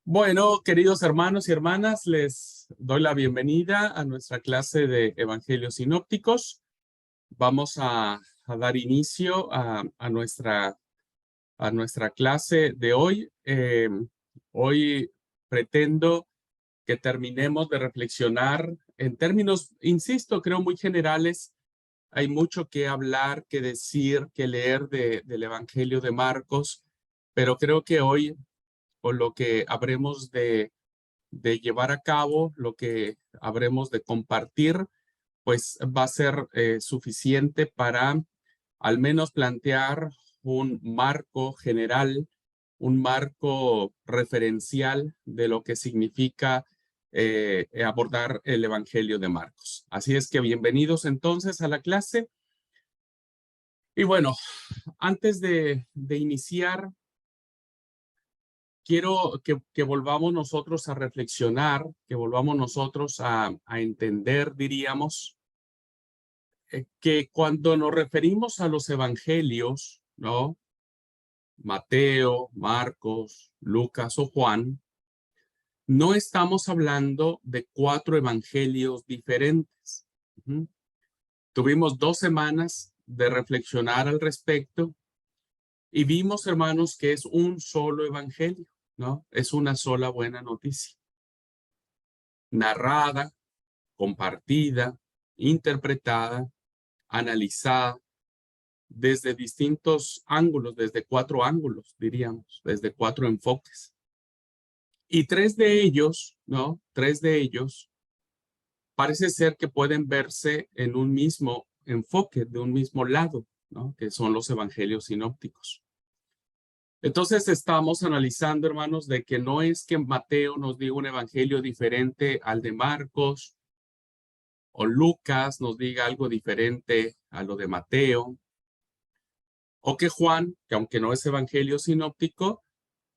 Bueno, queridos hermanos y hermanas, les doy la bienvenida a nuestra clase de Evangelios Sinópticos. Vamos a dar inicio a nuestra clase de hoy. Hoy pretendo que terminemos de reflexionar en términos, insisto, creo muy generales. Hay mucho que hablar, que decir, que leer del Evangelio de Marcos, pero creo que hoy, con lo que habremos de llevar a cabo, lo que habremos de compartir, pues va a ser suficiente para al menos plantear un marco general, un marco referencial de lo que significa abordar el Evangelio de Marcos. Así es que bienvenidos entonces a la clase. Y bueno, antes de iniciar, quiero que volvamos nosotros a reflexionar, que volvamos nosotros a entender, diríamos, que cuando nos referimos a los evangelios, ¿no? Mateo, Marcos, Lucas o Juan, no estamos hablando de 4 evangelios diferentes. Tuvimos 2 semanas de reflexionar al respecto y vimos, hermanos, que es un solo evangelio, ¿no? Es una sola buena noticia. Narrada, compartida, interpretada, analizada desde distintos ángulos, desde 4 ángulos, diríamos, desde 4 enfoques. Y 3 de ellos, ¿no? 3 de ellos parece ser que pueden verse en un mismo enfoque, de un mismo lado, ¿no? Que son los evangelios sinópticos. Entonces estamos analizando, hermanos, de que no es que Mateo nos diga un evangelio diferente al de Marcos, o Lucas nos diga algo diferente a lo de Mateo, o que Juan, que aunque no es evangelio sinóptico,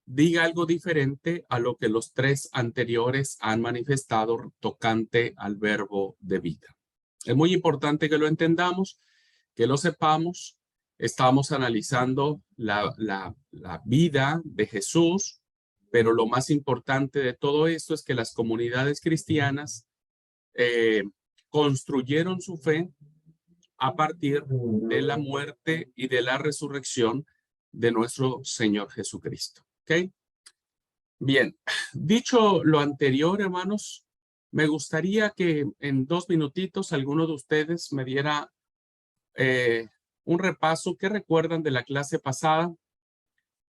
diga algo diferente a lo que los 3 anteriores han manifestado tocante al verbo de vida. Es muy importante que lo entendamos, que lo sepamos. Estamos analizando la vida de Jesús, pero lo más importante de todo esto es que las comunidades cristianas construyeron su fe a partir de la muerte y de la resurrección de nuestro Señor Jesucristo. ¿Ok? Bien, dicho lo anterior, hermanos, me gustaría que en 2 minutitos alguno de ustedes me diera un repaso. ¿Qué recuerdan de la clase pasada?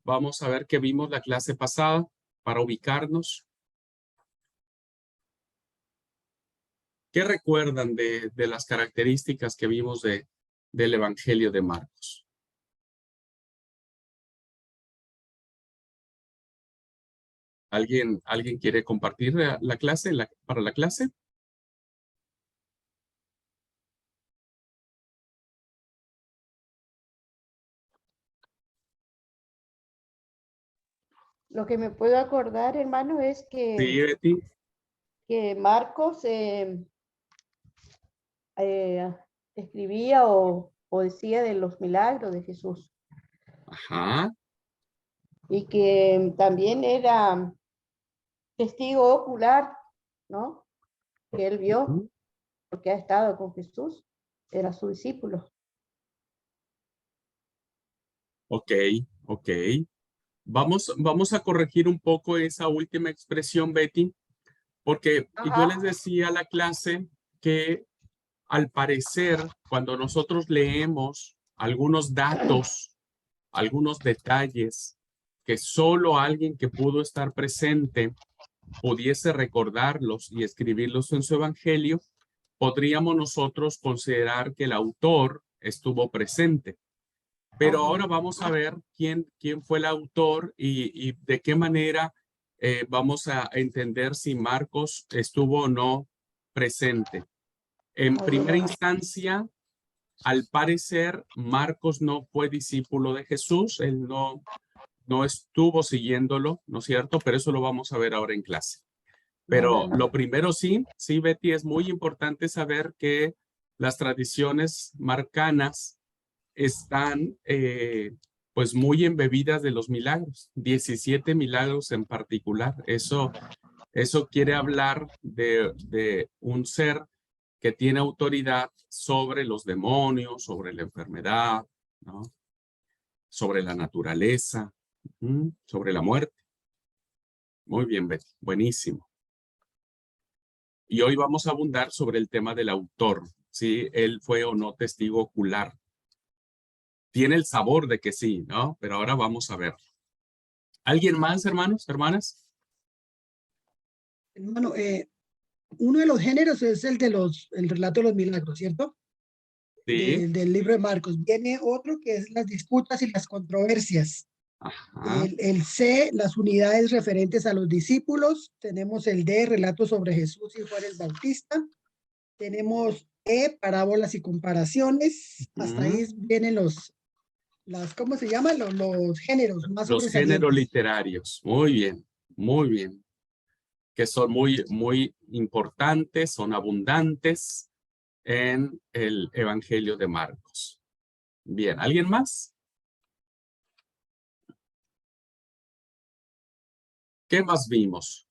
Vamos a ver qué vimos la clase pasada para ubicarnos. ¿Qué recuerdan de las características que vimos del Evangelio de Marcos? ¿Alguien quiere compartir la clase para la clase? Lo que me puedo acordar, hermano, es Sí, Betty. que Marcos escribía o decía de los milagros de Jesús Ajá. y que también era testigo ocular, ¿no? Que él vio porque ha estado con Jesús, era su discípulo. Ok, ok. Vamos a corregir un poco esa última expresión, Betty, porque yo les decía a la clase que al parecer, cuando nosotros leemos algunos datos, algunos detalles que solo alguien que pudo estar presente pudiese recordarlos y escribirlos en su evangelio, podríamos nosotros considerar que el autor estuvo presente. Pero ahora vamos a ver quién fue el autor y de qué manera vamos a entender si Marcos estuvo o no presente. En primera instancia, al parecer, Marcos no fue discípulo de Jesús, él no estuvo siguiéndolo, ¿no es cierto? Pero eso lo vamos a ver ahora en clase. Pero lo primero sí, Betty, es muy importante saber que las tradiciones marcanas están pues muy embebidas de los milagros, 17 milagros en particular. Eso quiere hablar de un ser que tiene autoridad sobre los demonios, sobre la enfermedad, ¿no? Sobre la naturaleza, sobre la muerte. Muy bien, Betty, buenísimo. Y hoy vamos a abundar sobre el tema del autor, si él fue o no testigo ocular. Tiene el sabor de que sí, ¿no? Pero ahora vamos a ver. ¿Alguien más, hermanos, hermanas? Hermano, uno de los géneros es el relato de los milagros, ¿cierto? Sí. Del libro de Marcos. Viene otro que es las disputas y las controversias. Ajá. El C, las unidades referentes a los discípulos. Tenemos el D, relatos sobre Jesús y Juan el Bautista. Tenemos E, parábolas y comparaciones. Hasta ahí vienen ¿cómo se llaman? Los géneros más Los sobresalientes. géneros literarios. Muy bien, muy bien. Que son muy, muy importantes, son abundantes en el Evangelio de Marcos. Bien, ¿alguien más? ¿Qué más vimos?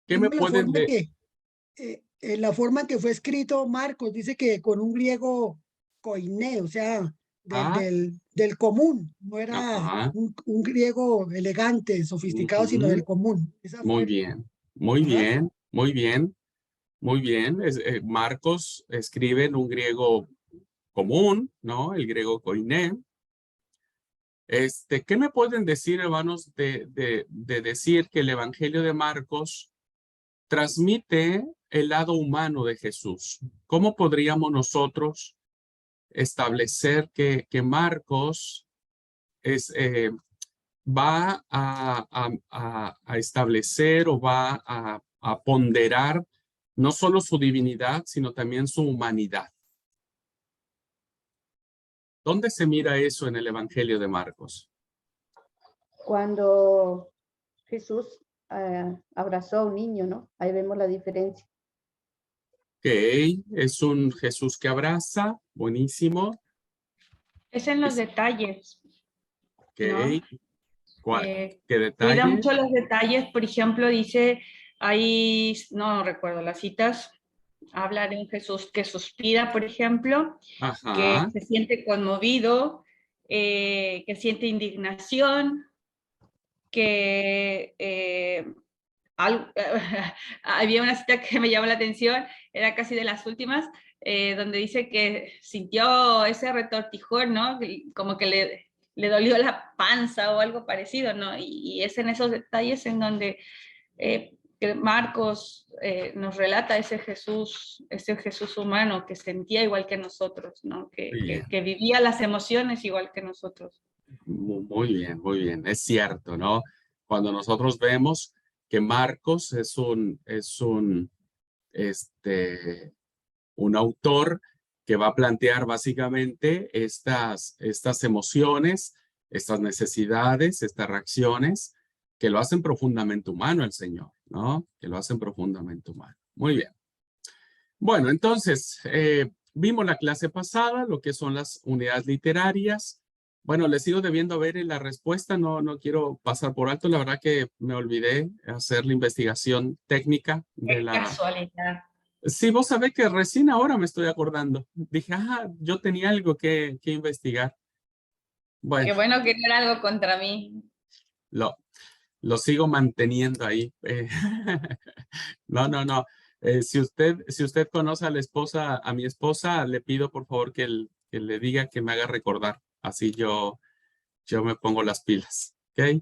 ¿Qué me pueden decir? La forma en que fue escrito Marcos dice que con un griego koiné, o sea, del común, no era un griego elegante, sofisticado, sino del común. Muy bien, muy bien, muy bien, muy bien. Marcos escribe en un griego común, ¿no? El griego koiné. ¿Qué me pueden decir, hermanos, de decir que el Evangelio de Marcos transmite el lado humano de Jesús? ¿Cómo podríamos nosotros establecer que Marcos va a establecer o va a ponderar no solo su divinidad, sino también su humanidad? ¿Dónde se mira eso en el Evangelio de Marcos? Cuando Jesús abrazó a un niño, ¿no? Ahí vemos la diferencia. Ok, es un Jesús que abraza, buenísimo. Es en los detalles. Ok, ¿no? ¿qué Cuida detalle? mucho los detalles, por ejemplo, dice, ahí, no recuerdo las citas, habla de un Jesús que suspira, por ejemplo, que se siente conmovido, que siente indignación, que había una cita que me llamó la atención, era casi de las últimas, donde dice que sintió ese retortijón, ¿no? Como que le dolió la panza o algo parecido, ¿no? Y es en esos detalles en donde que Marcos nos relata ese Jesús humano que sentía igual que nosotros, ¿no? Que vivía las emociones igual que nosotros. Muy bien, muy bien. Es cierto, ¿no? Cuando nosotros vemos que Marcos es un autor que va a plantear básicamente estas emociones, estas necesidades, estas reacciones que lo hacen profundamente humano el Señor, ¿no? Que lo hacen profundamente humano. Muy bien. Bueno, entonces, vimos la clase pasada, lo que son las unidades literarias. Bueno, les sigo debiendo ver en la respuesta, no quiero pasar por alto, la verdad que me olvidé hacer la investigación técnica de la... Casualidad. Sí, vos sabés que recién ahora me estoy acordando. Dije, yo tenía algo que investigar. Bueno. Qué bueno que no era algo contra mí. Lo sigo manteniendo ahí. No. Si usted conoce a mi esposa, le pido por favor que le diga que me haga recordar. Así yo me pongo las pilas. ¿Ok?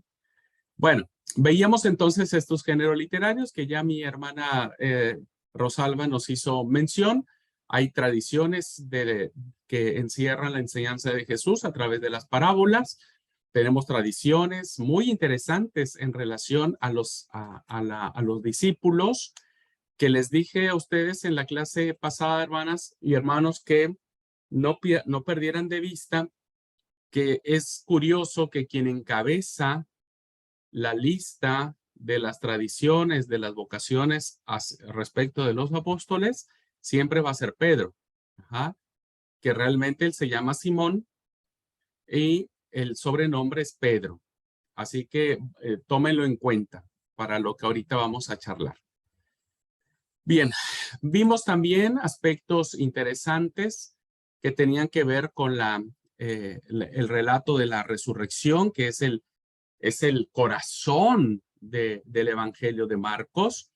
Bueno, veíamos entonces estos géneros literarios que ya mi hermana Rosalba nos hizo mención. Hay tradiciones que encierran la enseñanza de Jesús a través de las parábolas. Tenemos tradiciones muy interesantes en relación a los discípulos, que les dije a ustedes en la clase pasada, hermanas y hermanos, que no perdieran de vista que es curioso que quien encabeza la lista de las tradiciones, de las vocaciones respecto de los apóstoles, siempre va a ser Pedro. que realmente él se llama Simón y el sobrenombre es Pedro. Así que tómenlo en cuenta para lo que ahorita vamos a charlar. Bien, vimos también aspectos interesantes que tenían que ver con el relato de la resurrección, que es el corazón del Evangelio de Marcos.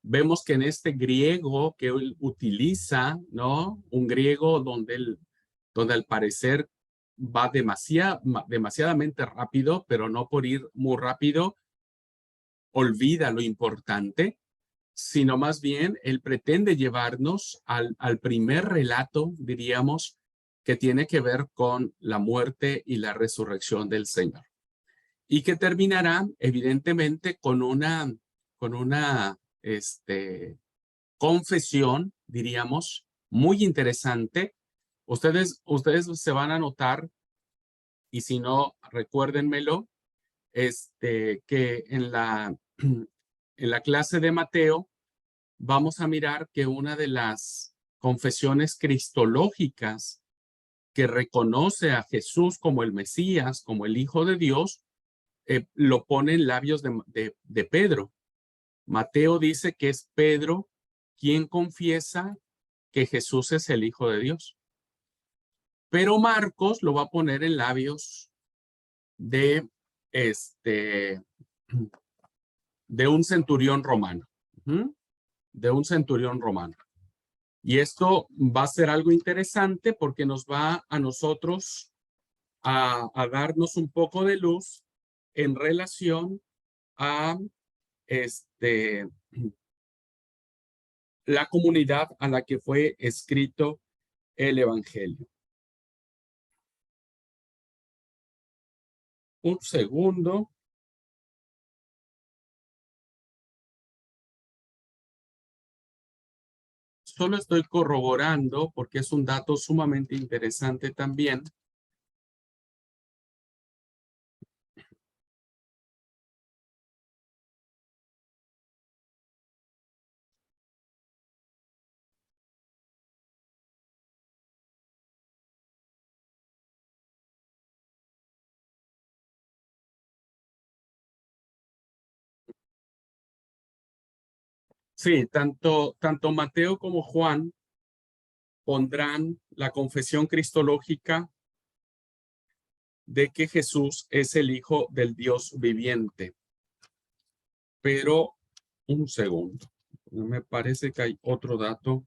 Vemos que en este griego que él utiliza, ¿no? Un griego donde al parecer va demasiadamente rápido, pero no por ir muy rápido, olvida lo importante, sino más bien él pretende llevarnos al primer relato, diríamos, que tiene que ver con la muerte y la resurrección del Señor. Y que terminará, evidentemente, con una confesión, diríamos, muy interesante. Ustedes se van a notar, y si no, recuérdenmelo, que en la clase de Mateo vamos a mirar que una de las confesiones cristológicas que reconoce a Jesús como el Mesías, como el Hijo de Dios, lo pone en labios de Pedro. Mateo dice que es Pedro quien confiesa que Jesús es el Hijo de Dios. Pero Marcos lo va a poner en labios de un centurión romano. De un centurión romano. Y esto va a ser algo interesante porque nos va a nosotros a darnos un poco de luz en relación a la comunidad a la que fue escrito el Evangelio. Un segundo. Solo estoy corroborando porque es un dato sumamente interesante también. Sí, tanto Mateo como Juan pondrán la confesión cristológica de que Jesús es el Hijo del Dios viviente. Pero, un segundo, me parece que hay otro dato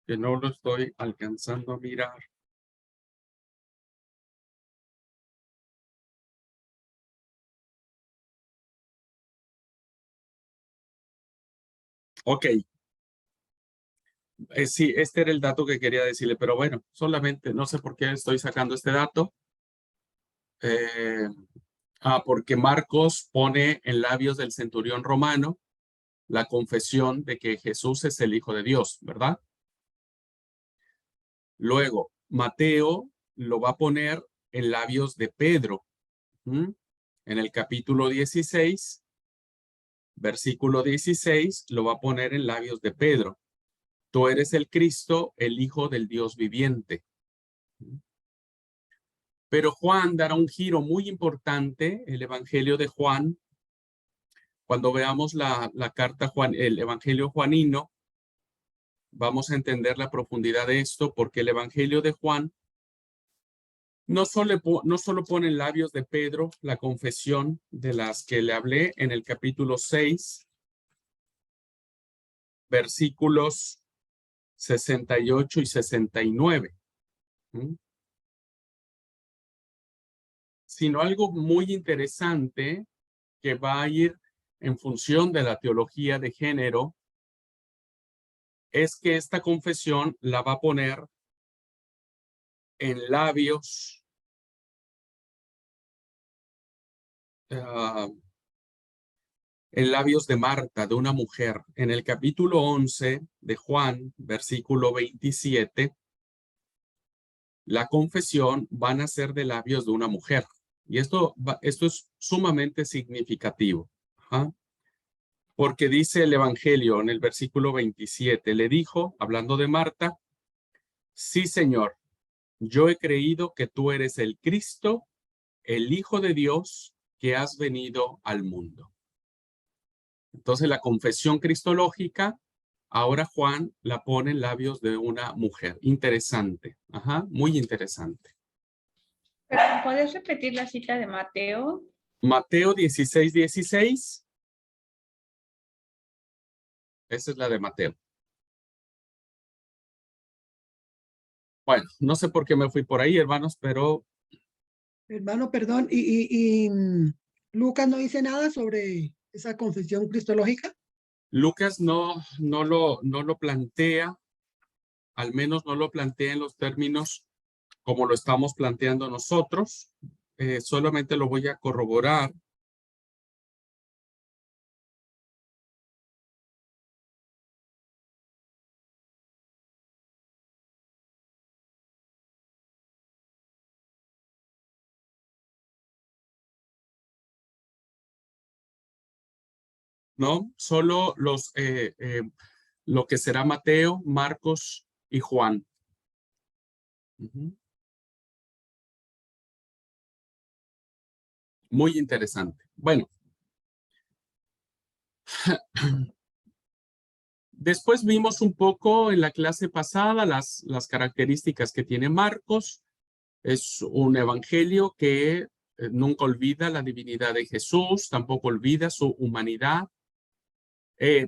que no lo estoy alcanzando a mirar. Ok. Sí, este era el dato que quería decirle, pero bueno, solamente no sé por qué estoy sacando este dato. Porque Marcos pone en labios del centurión romano la confesión de que Jesús es el Hijo de Dios, ¿verdad? Luego, Mateo lo va a poner en labios de Pedro. En el capítulo 16, versículo 16, lo va a poner en labios de Pedro. Tú eres el Cristo, el Hijo del Dios viviente. Pero Juan dará un giro muy importante, el Evangelio de Juan. Cuando veamos la carta Juan, el Evangelio juanino, vamos a entender la profundidad de esto, porque el Evangelio de Juan no solo pone en labios de Pedro la confesión de las que le hablé en el capítulo 6, versículos 68 y 69. Sino algo muy interesante que va a ir en función de la teología de género, es que esta confesión la va a poner en labios de Marta, de una mujer. En el capítulo 11 de Juan, versículo 27, la confesión van a ser de labios de una mujer. Y esto es sumamente significativo. Porque dice el Evangelio en el versículo 27, le dijo, hablando de Marta, Sí, Señor, yo he creído que tú eres el Cristo, el Hijo de Dios, que has venido al mundo. Entonces la confesión cristológica, ahora Juan la pone en labios de una mujer. Interesante, muy interesante. Perdón, ¿puedes repetir la cita de Mateo? Mateo 16:16. Esa es la de Mateo. Bueno, no sé por qué me fui por ahí, hermanos, pero... Hermano, perdón, Lucas no dice nada sobre esa confesión cristológica. Lucas no lo plantea, al menos no lo plantea en los términos como lo estamos planteando nosotros. Solamente lo voy a corroborar. ¿No? Solo lo que será Mateo, Marcos y Juan. Muy interesante. Bueno. Después vimos un poco en la clase pasada las características que tiene Marcos. Es un evangelio que nunca olvida la divinidad de Jesús, tampoco olvida su humanidad.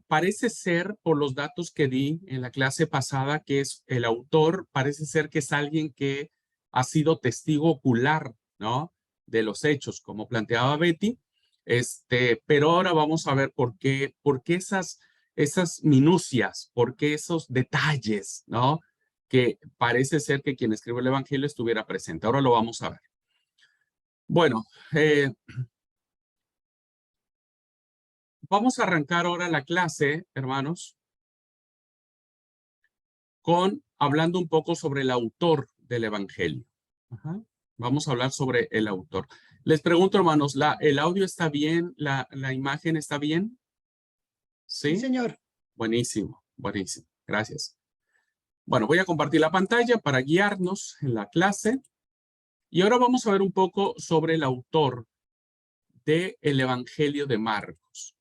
Parece ser, por los datos que di en la clase pasada, que es el autor, parece ser que es alguien que ha sido testigo ocular, ¿no? De los hechos, como planteaba Betty. Pero ahora vamos a ver por qué esas minucias, por qué esos detalles, ¿no? Que parece ser que quien escribe el evangelio estuviera presente. Ahora lo vamos a ver. Bueno, vamos a arrancar ahora la clase, hermanos, hablando un poco sobre el autor del evangelio. Vamos a hablar sobre el autor. Les pregunto, hermanos, ¿el audio está bien? ¿La imagen está bien? ¿Sí? Sí, señor. Buenísimo, buenísimo. Gracias. Bueno, voy a compartir la pantalla para guiarnos en la clase. Y ahora vamos a ver un poco sobre el autor del evangelio de Marcos.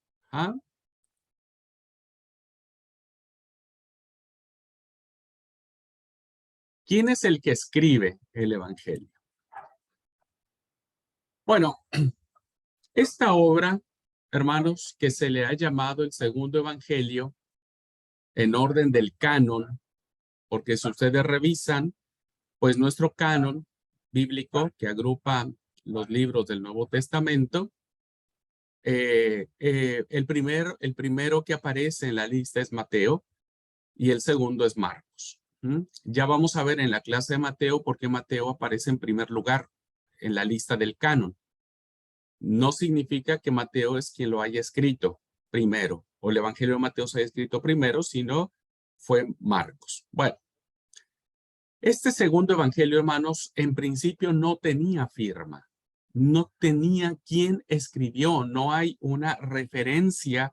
¿Quién es el que escribe el evangelio? Bueno, esta obra, hermanos, que se le ha llamado el segundo evangelio en orden del canon, porque si ustedes revisan, pues nuestro canon bíblico que agrupa los libros del Nuevo Testamento, el primero que aparece en la lista es Mateo y el segundo es Marcos. Ya vamos a ver en la clase de Mateo por qué Mateo aparece en primer lugar en la lista del canon. No significa que Mateo es quien lo haya escrito primero, o el Evangelio de Mateo se haya escrito primero, sino fue Marcos. Bueno, este segundo Evangelio, hermanos, en principio no tenía firma, no tenía quien escribió, no hay una referencia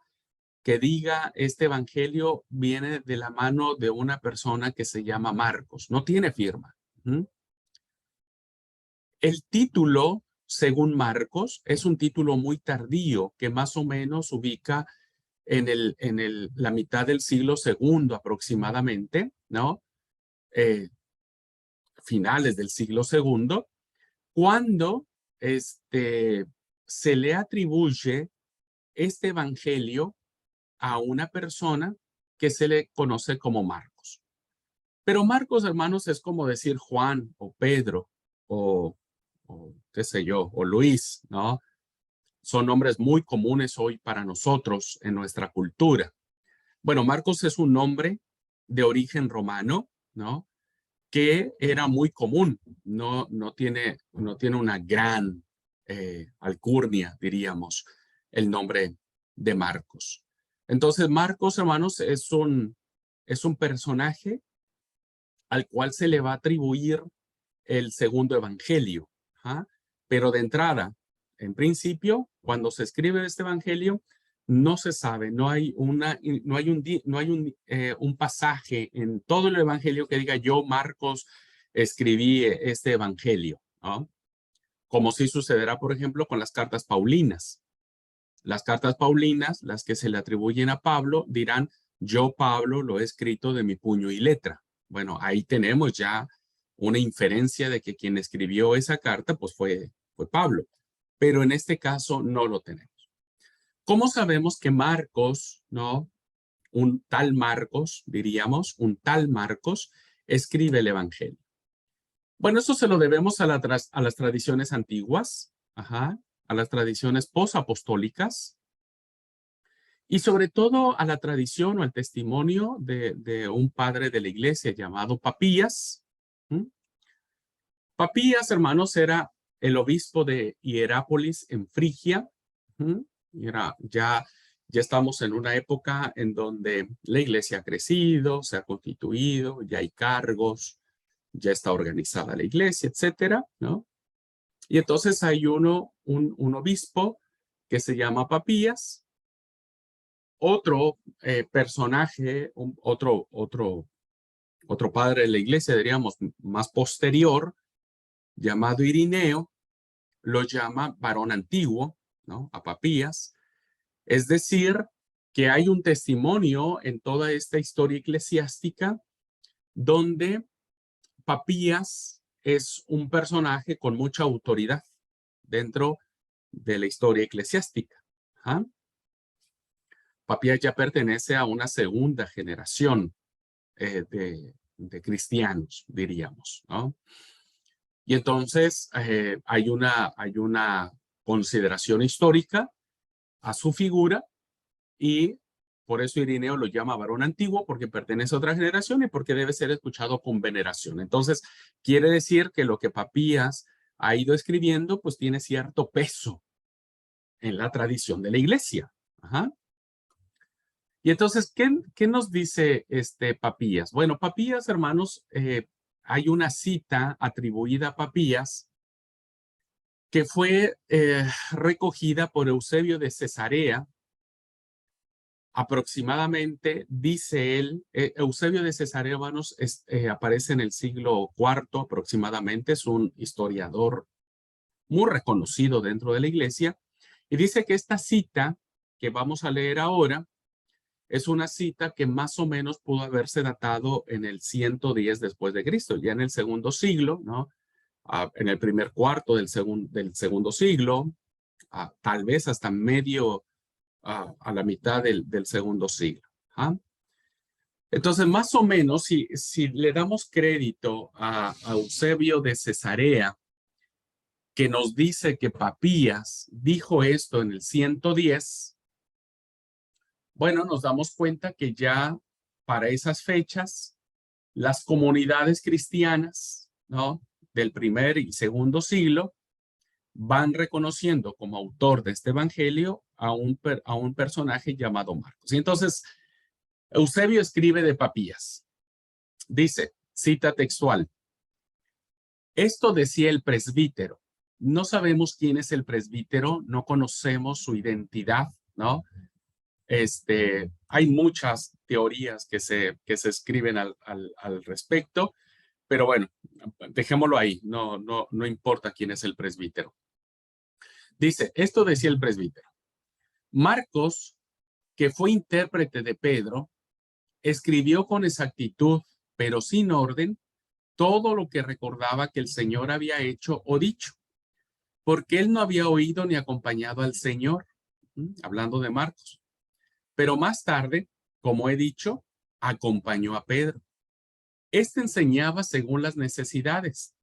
que diga este Evangelio viene de la mano de una persona que se llama Marcos, no tiene firma. El título, según Marcos, es un título muy tardío que más o menos ubica en la mitad del siglo segundo aproximadamente, ¿no? Finales del siglo segundo, cuando se le atribuye este evangelio a una persona que se le conoce como Marcos. Pero Marcos, hermanos, es como decir Juan o Pedro o qué sé yo, o Luis, ¿no? Son nombres muy comunes hoy para nosotros en nuestra cultura. Bueno, Marcos es un nombre de origen romano, ¿no? Que era muy común, no tiene una gran alcurnia, diríamos, el nombre de Marcos. Entonces, Marcos, hermanos, es un personaje al cual se le va a atribuir el segundo evangelio. Pero de entrada, en principio, cuando se escribe este evangelio, no se sabe, no hay un pasaje en todo el evangelio que diga yo, Marcos, escribí este evangelio, ¿no? Como sí sucederá, por ejemplo, con las cartas paulinas. Las cartas paulinas, las que se le atribuyen a Pablo, dirán, yo, Pablo, lo he escrito de mi puño y letra. Bueno, ahí tenemos ya una inferencia de que quien escribió esa carta, pues fue Pablo. Pero en este caso no lo tenemos. ¿Cómo sabemos que Marcos, ¿no? Un tal Marcos, diríamos, un tal Marcos, escribe el evangelio? Bueno, eso se lo debemos a las tradiciones antiguas, a las tradiciones posapostólicas, y sobre todo a la tradición o al testimonio de un padre de la iglesia llamado Papías. Papías, hermanos, era el obispo de Hierápolis en Frigia. Ya estamos en una época en donde la iglesia ha crecido, se ha constituido, ya hay cargos, ya está organizada la iglesia, etcétera, ¿no? Y entonces hay un obispo que se llama Papías, otro personaje, otro padre de la iglesia, diríamos, más posterior, llamado Irineo, lo llama varón antiguo, ¿no? A Papías. Es decir, que hay un testimonio en toda esta historia eclesiástica donde Papías es un personaje con mucha autoridad dentro de la historia eclesiástica. Papías ya pertenece a una segunda generación de cristianos, diríamos, ¿no? Y entonces hay una consideración histórica a su figura y por eso Irineo lo llama varón antiguo, porque pertenece a otra generación y porque debe ser escuchado con veneración. Entonces, quiere decir que lo que Papías ha ido escribiendo, pues tiene cierto peso en la tradición de la iglesia. Y entonces, ¿qué nos dice Papías? Bueno, Papías, hermanos, hay una cita atribuida a Papías que fue recogida por Eusebio de Cesarea. Aproximadamente, dice él, Eusebio de Cesarea, hermanos, aparece en el siglo IV aproximadamente, es un historiador muy reconocido dentro de la iglesia, y dice que esta cita que vamos a leer ahora es una cita que más o menos pudo haberse datado en el 110 después de Cristo, ya en el segundo siglo, ¿no? En el primer cuarto del segundo siglo, tal vez hasta medio a la mitad del segundo siglo. Entonces, más o menos, si le damos crédito a Eusebio de Cesarea, que nos dice que Papías dijo esto en el 110, bueno, nos damos cuenta que ya para esas fechas, las comunidades cristianas, ¿no? Del primer y segundo siglo, van reconociendo como autor de este evangelio a un personaje llamado Marcos. Y entonces, Eusebio escribe de Papías. Dice, cita textual, esto decía el presbítero. No sabemos quién es el presbítero, no conocemos su identidad, ¿no? Hay muchas teorías que se escriben al respecto, pero bueno, dejémoslo ahí, no importa quién es el presbítero. Dice, esto decía el presbítero. Marcos, que fue intérprete de Pedro, escribió con exactitud, pero sin orden, todo lo que recordaba que el Señor había hecho o dicho, porque él no había oído ni acompañado al Señor, hablando de Marcos. Pero más tarde, como he dicho, acompañó a Pedro. Este enseñaba según las necesidades,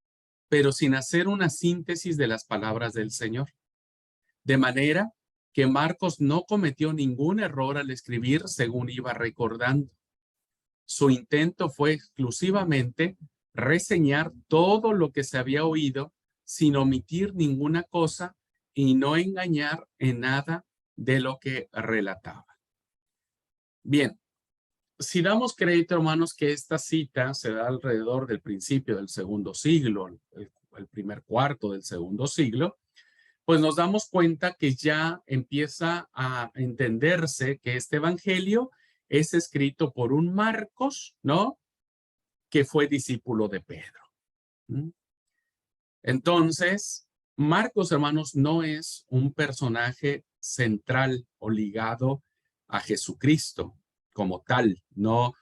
pero sin hacer una síntesis de las palabras del Señor. De manera que Marcos no cometió ningún error al escribir según iba recordando. Su intento fue exclusivamente reseñar todo lo que se había oído sin omitir ninguna cosa y no engañar en nada de lo que relataba. Bien, si damos crédito, hermanos, que esta cita se da alrededor del principio del segundo siglo, el primer cuarto del segundo siglo, pues nos damos cuenta que ya empieza a entenderse que este evangelio es escrito por un Marcos, ¿no? Que fue discípulo de Pedro. Entonces, Marcos, hermanos, no es un personaje central o ligado a Jesucristo como tal. No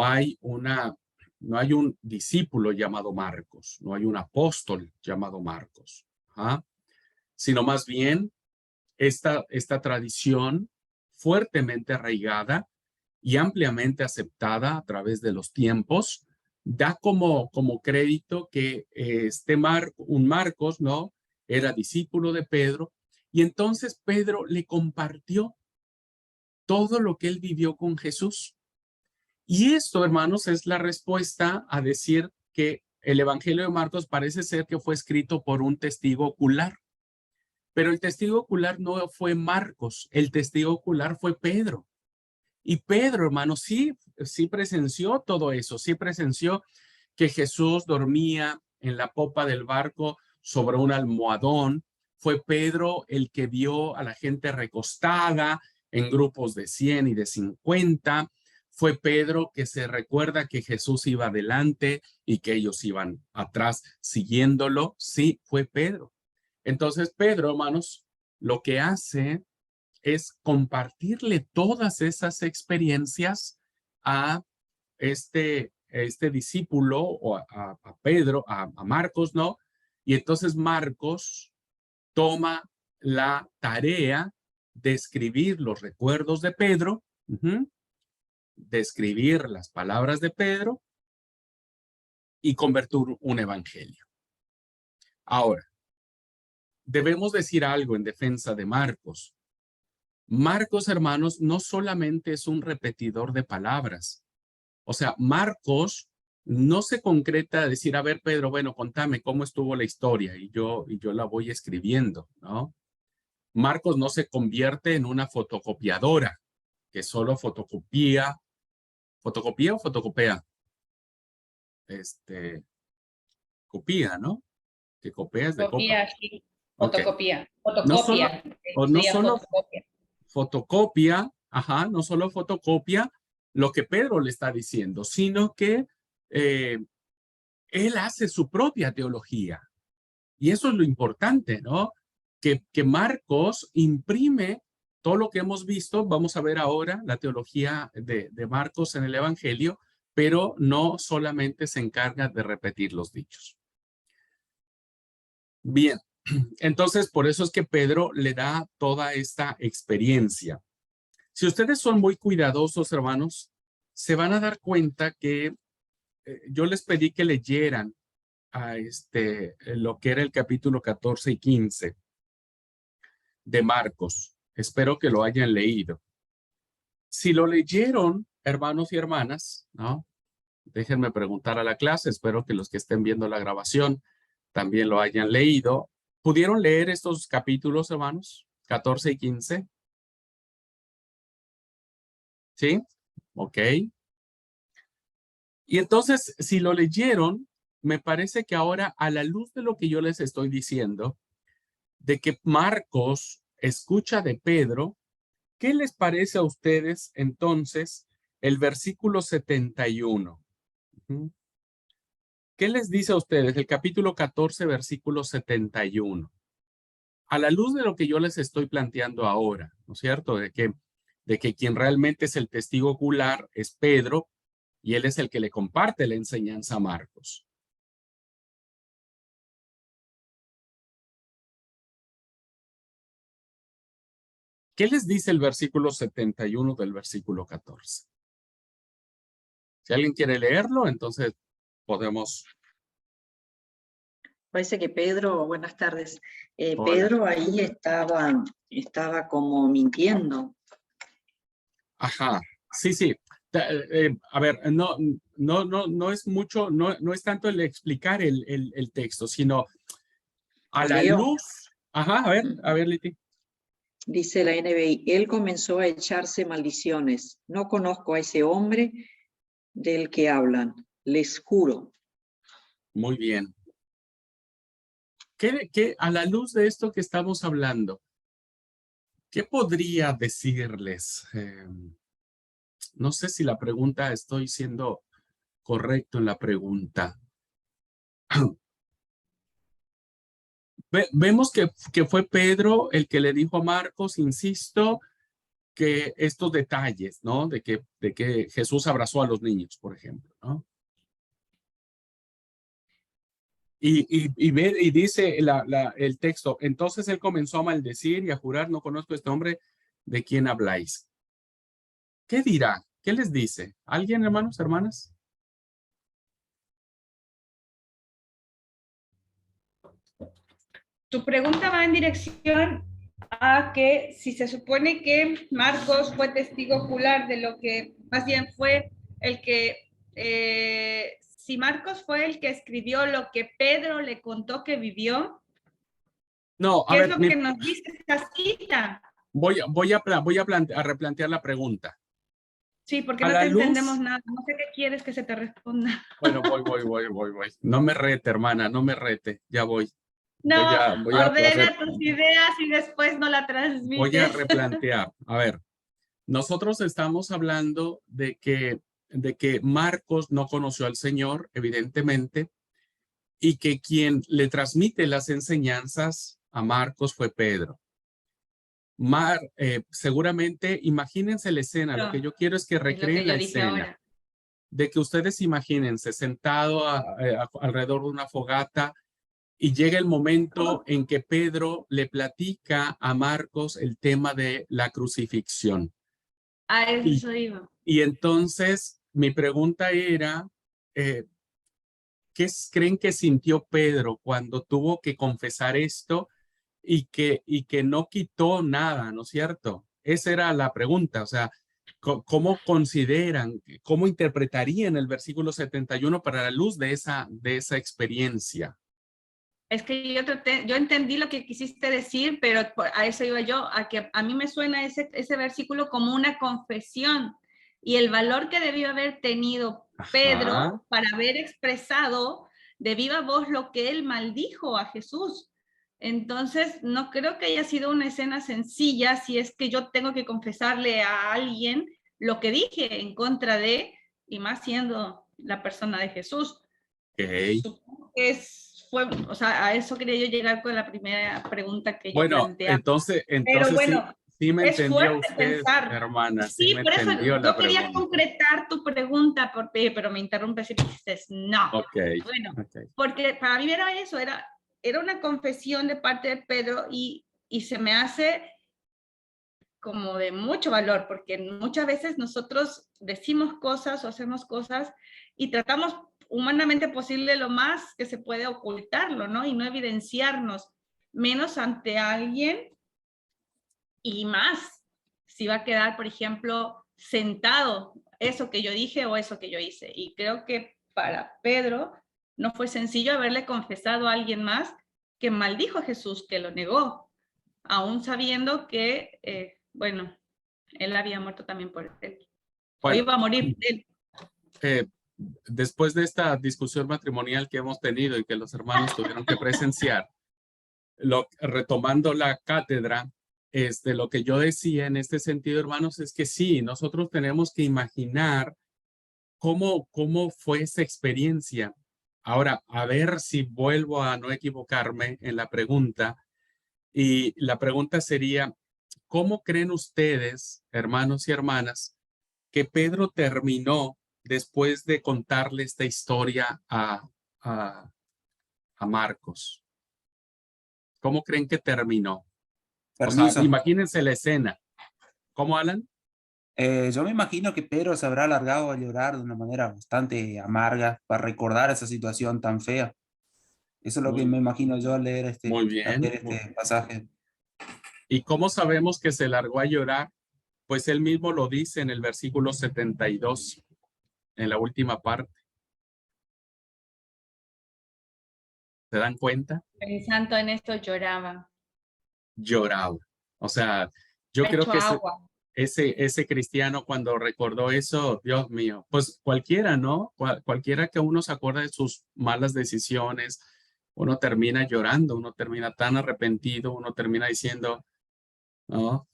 hay un discípulo llamado Marcos, no hay un apóstol llamado Marcos, sino más bien esta tradición fuertemente arraigada y ampliamente aceptada a través de los tiempos, da como crédito que un Marcos, ¿no? Era discípulo de Pedro, y entonces Pedro le compartió todo lo que él vivió con Jesús. Y esto, hermanos, es la respuesta a decir que el Evangelio de Marcos parece ser que fue escrito por un testigo ocular. Pero el testigo ocular no fue Marcos, el testigo ocular fue Pedro. Y Pedro, hermano, sí presenció todo eso, sí presenció que Jesús dormía en la popa del barco sobre un almohadón. Fue Pedro el que vio a la gente recostada en grupos de 100 y de 50. Fue Pedro que se recuerda que Jesús iba adelante y que ellos iban atrás siguiéndolo. Sí, fue Pedro. Entonces Pedro, hermanos, lo que hace es compartirle todas esas experiencias a este discípulo o a Pedro, a Marcos, ¿no? Y entonces Marcos toma la tarea de escribir los recuerdos de Pedro, de escribir las palabras de Pedro y convertir un evangelio. Ahora, debemos decir algo en defensa de Marcos. Marcos, hermanos, no solamente es un repetidor de palabras. O sea, Marcos no se concreta a decir, a ver, Pedro, bueno, contame cómo estuvo la historia y yo la voy escribiendo, ¿no? Marcos no se convierte en una fotocopiadora que solo fotocopia o fotocopia. Copia, ¿no? Que copias de copa. Copia, sí. Fotocopia. Okay. No solo fotocopia. Fotocopia, no solo fotocopia lo que Pedro le está diciendo, sino que él hace su propia teología. Y eso es lo importante, ¿no? Que Marcos imprime todo lo que hemos visto. Vamos a ver ahora la teología de Marcos en el Evangelio, pero no solamente se encarga de repetir los dichos. Bien, entonces por eso es que Pedro le da toda esta experiencia. Si ustedes son muy cuidadosos, hermanos, se van a dar cuenta que yo les pedí que leyeran a lo que era el capítulo 14 y 15 de Marcos. Espero que lo hayan leído. Si lo leyeron, hermanos y hermanas, ¿no? Déjenme preguntar a la clase. Espero que los que estén viendo la grabación también lo hayan leído. ¿Pudieron leer estos capítulos, hermanos? 14 y 15. ¿Sí? Ok. Y entonces, si lo leyeron, me parece que ahora, a la luz de lo que yo les estoy diciendo, de que Marcos escucha de Pedro, ¿qué les parece a ustedes entonces el versículo 71? ¿Qué les dice a ustedes el capítulo 14, versículo 71? A la luz de lo que yo les estoy planteando ahora, ¿no es cierto? De que quien realmente es el testigo ocular es Pedro, y él es el que le comparte la enseñanza a Marcos. ¿Qué les dice el versículo 71 del versículo 14? Si alguien quiere leerlo, entonces podemos. Parece que Pedro, buenas tardes, Pedro ahí estaba como mintiendo. Ajá, sí. A ver, no es mucho, no es tanto el explicar el texto, sino a la luz. Ajá, a ver, Liti. Dice la NBI, él comenzó a echarse maldiciones. No conozco a ese hombre del que hablan, les juro. Muy bien. a la luz de esto que estamos hablando, ¿qué podría decirles? No sé si la pregunta, estoy siendo correcto en la pregunta. Vemos que fue Pedro el que le dijo a Marcos, insisto, que estos detalles, ¿no? De que Jesús abrazó a los niños, por ejemplo, ¿no? Y dice el texto, entonces él comenzó a maldecir y a jurar, no conozco a este hombre, ¿de quién habláis? ¿Qué dirá? ¿Qué les dice? ¿Alguien, hermanos, hermanas? Tu pregunta va en dirección a que si se supone que Marcos fue testigo ocular de lo que más bien fue el que, si Marcos fue el que escribió lo que Pedro le contó que vivió, No, a ¿qué es ver, lo que nos dice esta cita? voy a replantear la pregunta. Sí, porque A no la te entendemos luz, nada, no sé qué quieres que se te responda. bueno, voy. No me rete, hermana, no me rete, ya voy. No, Voy a ordena tus ideas y después no la voy a transmites. replantear. A ver, nosotros estamos hablando de que Marcos no conoció al Señor, evidentemente, y que quien le transmite las enseñanzas a Marcos fue Pedro. Seguramente, imagínense la escena, lo que yo quiero es que Es lo recreen que la yo dije escena, ahora. de que ustedes imagínense sentado alrededor de una fogata y llega el momento en que Pedro le platica a Marcos el tema de la crucifixión. A Y, eso iba. y entonces mi pregunta era, ¿qué creen que sintió Pedro cuando tuvo que confesar esto y que no quitó nada, ¿no es cierto? Esa era la pregunta, o sea, ¿cómo consideran, cómo interpretarían el versículo 71 para la luz de esa experiencia? Es que yo entendí lo que quisiste decir, pero a eso iba yo, a que a mí me suena ese versículo como una confesión y el valor que debió haber tenido Pedro Ajá. para haber expresado de viva voz lo que él maldijo a Jesús. Entonces, no creo que haya sido una escena sencilla si es que yo tengo que confesarle a alguien lo que dije en contra de, y más siendo la persona de Jesús. Okay. Supongo que o sea, a eso quería yo llegar con la primera pregunta que yo Bueno, planteaba. entonces Pero sí, bueno, sí me es entendió fuerte usted, pensar. hermana, sí Sí, me por eso entendió la yo quería pregunta. concretar tu pregunta, pero me interrumpes y dices, no. Ok. Bueno, Okay. porque para mí era eso, era una confesión de parte de Pedro y se me hace como de mucho valor, porque muchas veces nosotros decimos cosas o hacemos cosas y tratamos humanamente posible lo más que se puede ocultarlo, ¿no? Y no evidenciarnos, menos ante alguien y más si va a quedar, por ejemplo, sentado eso que yo dije o eso que yo hice. Y creo que para Pedro no fue sencillo haberle confesado a alguien más que maldijo a Jesús, que lo negó, aún sabiendo que, bueno, él había muerto también por él. O Bueno, iba a morir él. después de esta discusión matrimonial que hemos tenido y que los hermanos tuvieron que presenciar, retomando la cátedra, lo que yo decía en este sentido, hermanos, es que sí, nosotros tenemos que imaginar cómo fue esa experiencia. Ahora, a ver si vuelvo a no equivocarme en la pregunta. Y la pregunta sería, ¿cómo creen ustedes, hermanos y hermanas, que Pedro terminó después de contarle esta historia a Marcos? ¿Cómo creen que terminó? O sea, Permiso. imagínense la escena. ¿Cómo, Alan? Yo me imagino que Pedro se habrá alargado a llorar de una manera bastante amarga para recordar esa situación tan fea. Eso es lo que me Muy, imagino yo al leer muy al bien. leer este pasaje. ¿Y cómo sabemos que se largó a llorar? Pues él mismo lo dice en el versículo 72, en la última parte. ¿Se dan cuenta? Pensando en esto lloraba. Lloraba. O sea, yo Ha creo hecho que agua. ese cristiano cuando recordó eso, Dios mío, pues cualquiera, ¿no? Cualquiera que uno se acuerda de sus malas decisiones, uno termina llorando, uno termina tan arrepentido, uno termina diciendo, ¿no?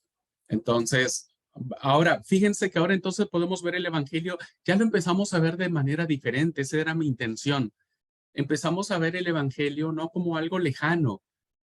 Entonces, ahora, fíjense que ahora entonces podemos ver el evangelio, ya lo empezamos a ver de manera diferente, esa era mi intención. Empezamos a ver el evangelio no como algo lejano,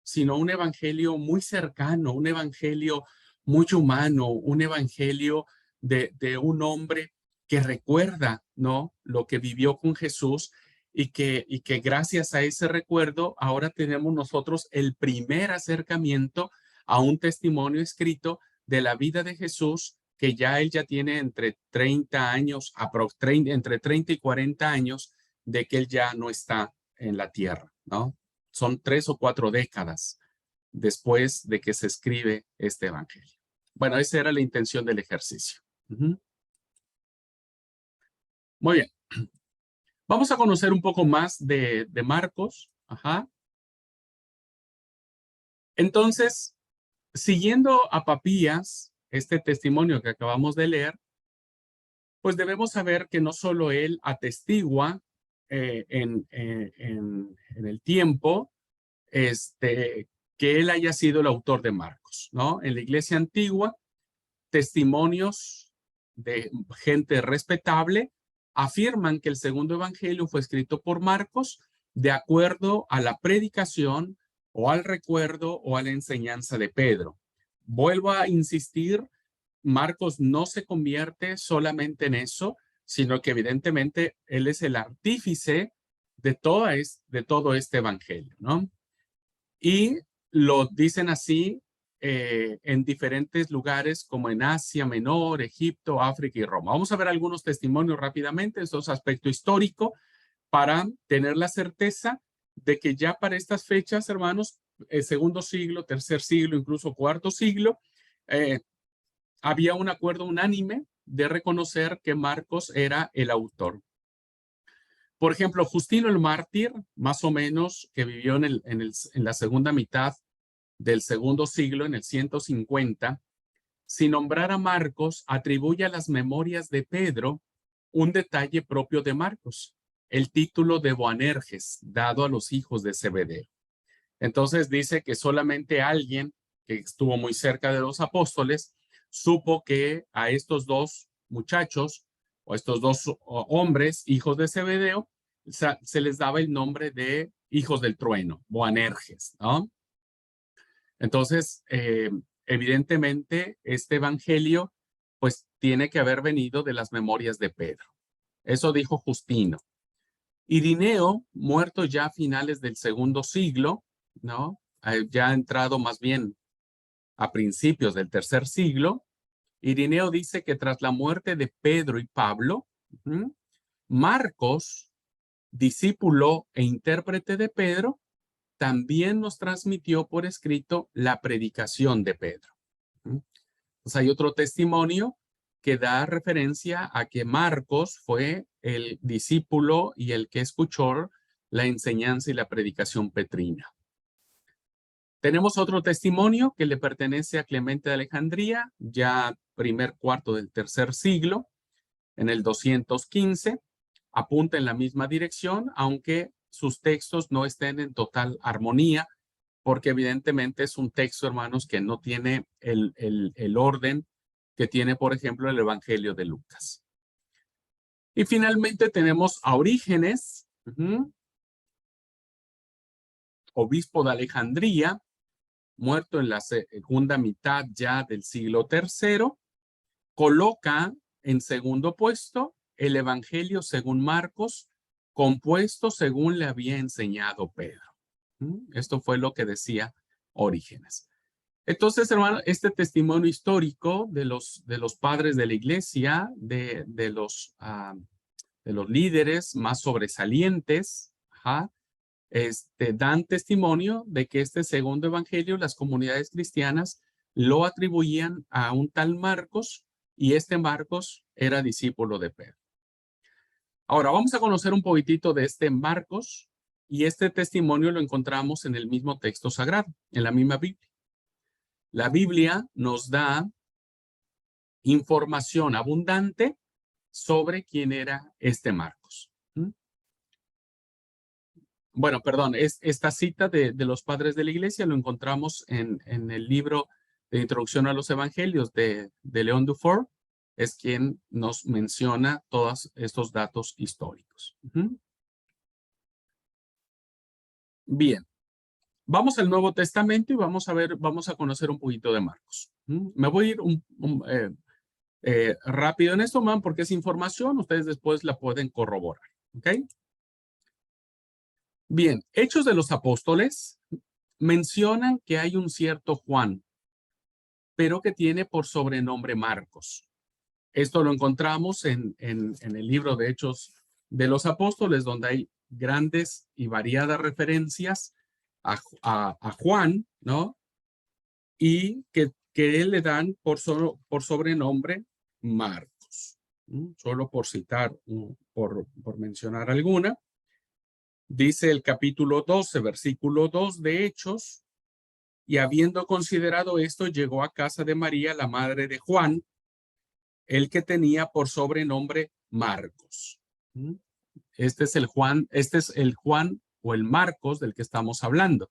sino un evangelio muy cercano, un evangelio muy humano, un evangelio de un hombre que recuerda, ¿no?, lo que vivió con Jesús y que gracias a ese recuerdo ahora tenemos nosotros el primer acercamiento a un testimonio escrito de la vida de Jesús, que él ya tiene entre 30 años, entre 30 y 40 años de que él ya no está en la tierra, ¿no? Son 3 o 4 décadas después de que se escribe este evangelio. Bueno, esa era la intención del ejercicio. Muy bien. Vamos a conocer un poco más de Marcos. Entonces, siguiendo a Papías, este testimonio que acabamos de leer, pues debemos saber que no solo él atestigua en el tiempo que él haya sido el autor de Marcos, ¿no? En la iglesia antigua, testimonios de gente respetable afirman que el segundo evangelio fue escrito por Marcos de acuerdo a la predicación o al recuerdo o a la enseñanza de Pedro. Vuelvo a insistir, Marcos no se convierte solamente en eso, sino que evidentemente él es el artífice de todo este evangelio, ¿no? Y lo dicen así en diferentes lugares como en Asia Menor, Egipto, África y Roma. Vamos a ver algunos testimonios rápidamente, estos aspecto histórico, para tener la certeza de que ya para estas fechas, hermanos, el segundo siglo, tercer siglo, incluso cuarto siglo, había un acuerdo unánime de reconocer que Marcos era el autor. Por ejemplo, Justino el Mártir, más o menos, que vivió en la segunda mitad del segundo siglo, en el 150, sin nombrar a Marcos, atribuye a las memorias de Pedro un detalle propio de Marcos, el título de Boanerges, dado a los hijos de Zebedeo. Entonces dice que solamente alguien que estuvo muy cerca de los apóstoles supo que a estos dos muchachos o estos dos hombres, hijos de Zebedeo, se les daba el nombre de hijos del trueno, Boanerges, ¿no? Entonces, evidentemente, este evangelio, pues, tiene que haber venido de las memorias de Pedro. Eso dijo Justino. Irineo, muerto ya a finales del segundo siglo, ¿no? Ya ha entrado más bien a principios del tercer siglo. Irineo dice que tras la muerte de Pedro y Pablo, Marcos, discípulo e intérprete de Pedro, también nos transmitió por escrito la predicación de Pedro. Pues hay otro testimonio que da referencia a que Marcos fue el discípulo y el que escuchó la enseñanza y la predicación petrina. Tenemos otro testimonio que le pertenece a Clemente de Alejandría, ya primer cuarto del tercer siglo, en el 215, apunta en la misma dirección, aunque sus textos no estén en total armonía, porque evidentemente es un texto, hermanos, que no tiene el orden que tiene, por ejemplo, el Evangelio de Lucas. Y finalmente tenemos a Orígenes, obispo de Alejandría, muerto en la segunda mitad ya del siglo III, coloca en segundo puesto el Evangelio según Marcos, compuesto según le había enseñado Pedro. Esto fue lo que decía Orígenes. Entonces, hermano, este testimonio histórico de los padres de la iglesia, de los líderes más sobresalientes, dan testimonio de que este segundo evangelio, las comunidades cristianas lo atribuían a un tal Marcos, y este Marcos era discípulo de Pedro. Ahora vamos a conocer un poquitito de este Marcos, y este testimonio lo encontramos en el mismo texto sagrado, en la misma Biblia. La Biblia nos da información abundante sobre quién era este Marcos. bueno, perdón, esta cita de los padres de la iglesia lo encontramos en el libro de Introducción a los Evangelios de León Dufour, es quien nos menciona todos estos datos históricos. Bien, vamos al Nuevo Testamento y vamos a conocer un poquito de Marcos. Me voy a ir rápido en esto, man, porque es información, ustedes después la pueden corroborar, ¿ok? Bien, Hechos de los Apóstoles mencionan que hay un cierto Juan, pero que tiene por sobrenombre Marcos. Esto lo encontramos en el libro de Hechos de los Apóstoles, donde hay grandes y variadas referencias a Juan, ¿no? Y que él le dan por sobrenombre Marcos. Solo por citar, por mencionar alguna. Dice el capítulo 12, versículo 2 de Hechos, y habiendo considerado esto, llegó a casa de María, la madre de Juan, el que tenía por sobrenombre Marcos. Este es el Juan o el Marcos del que estamos hablando.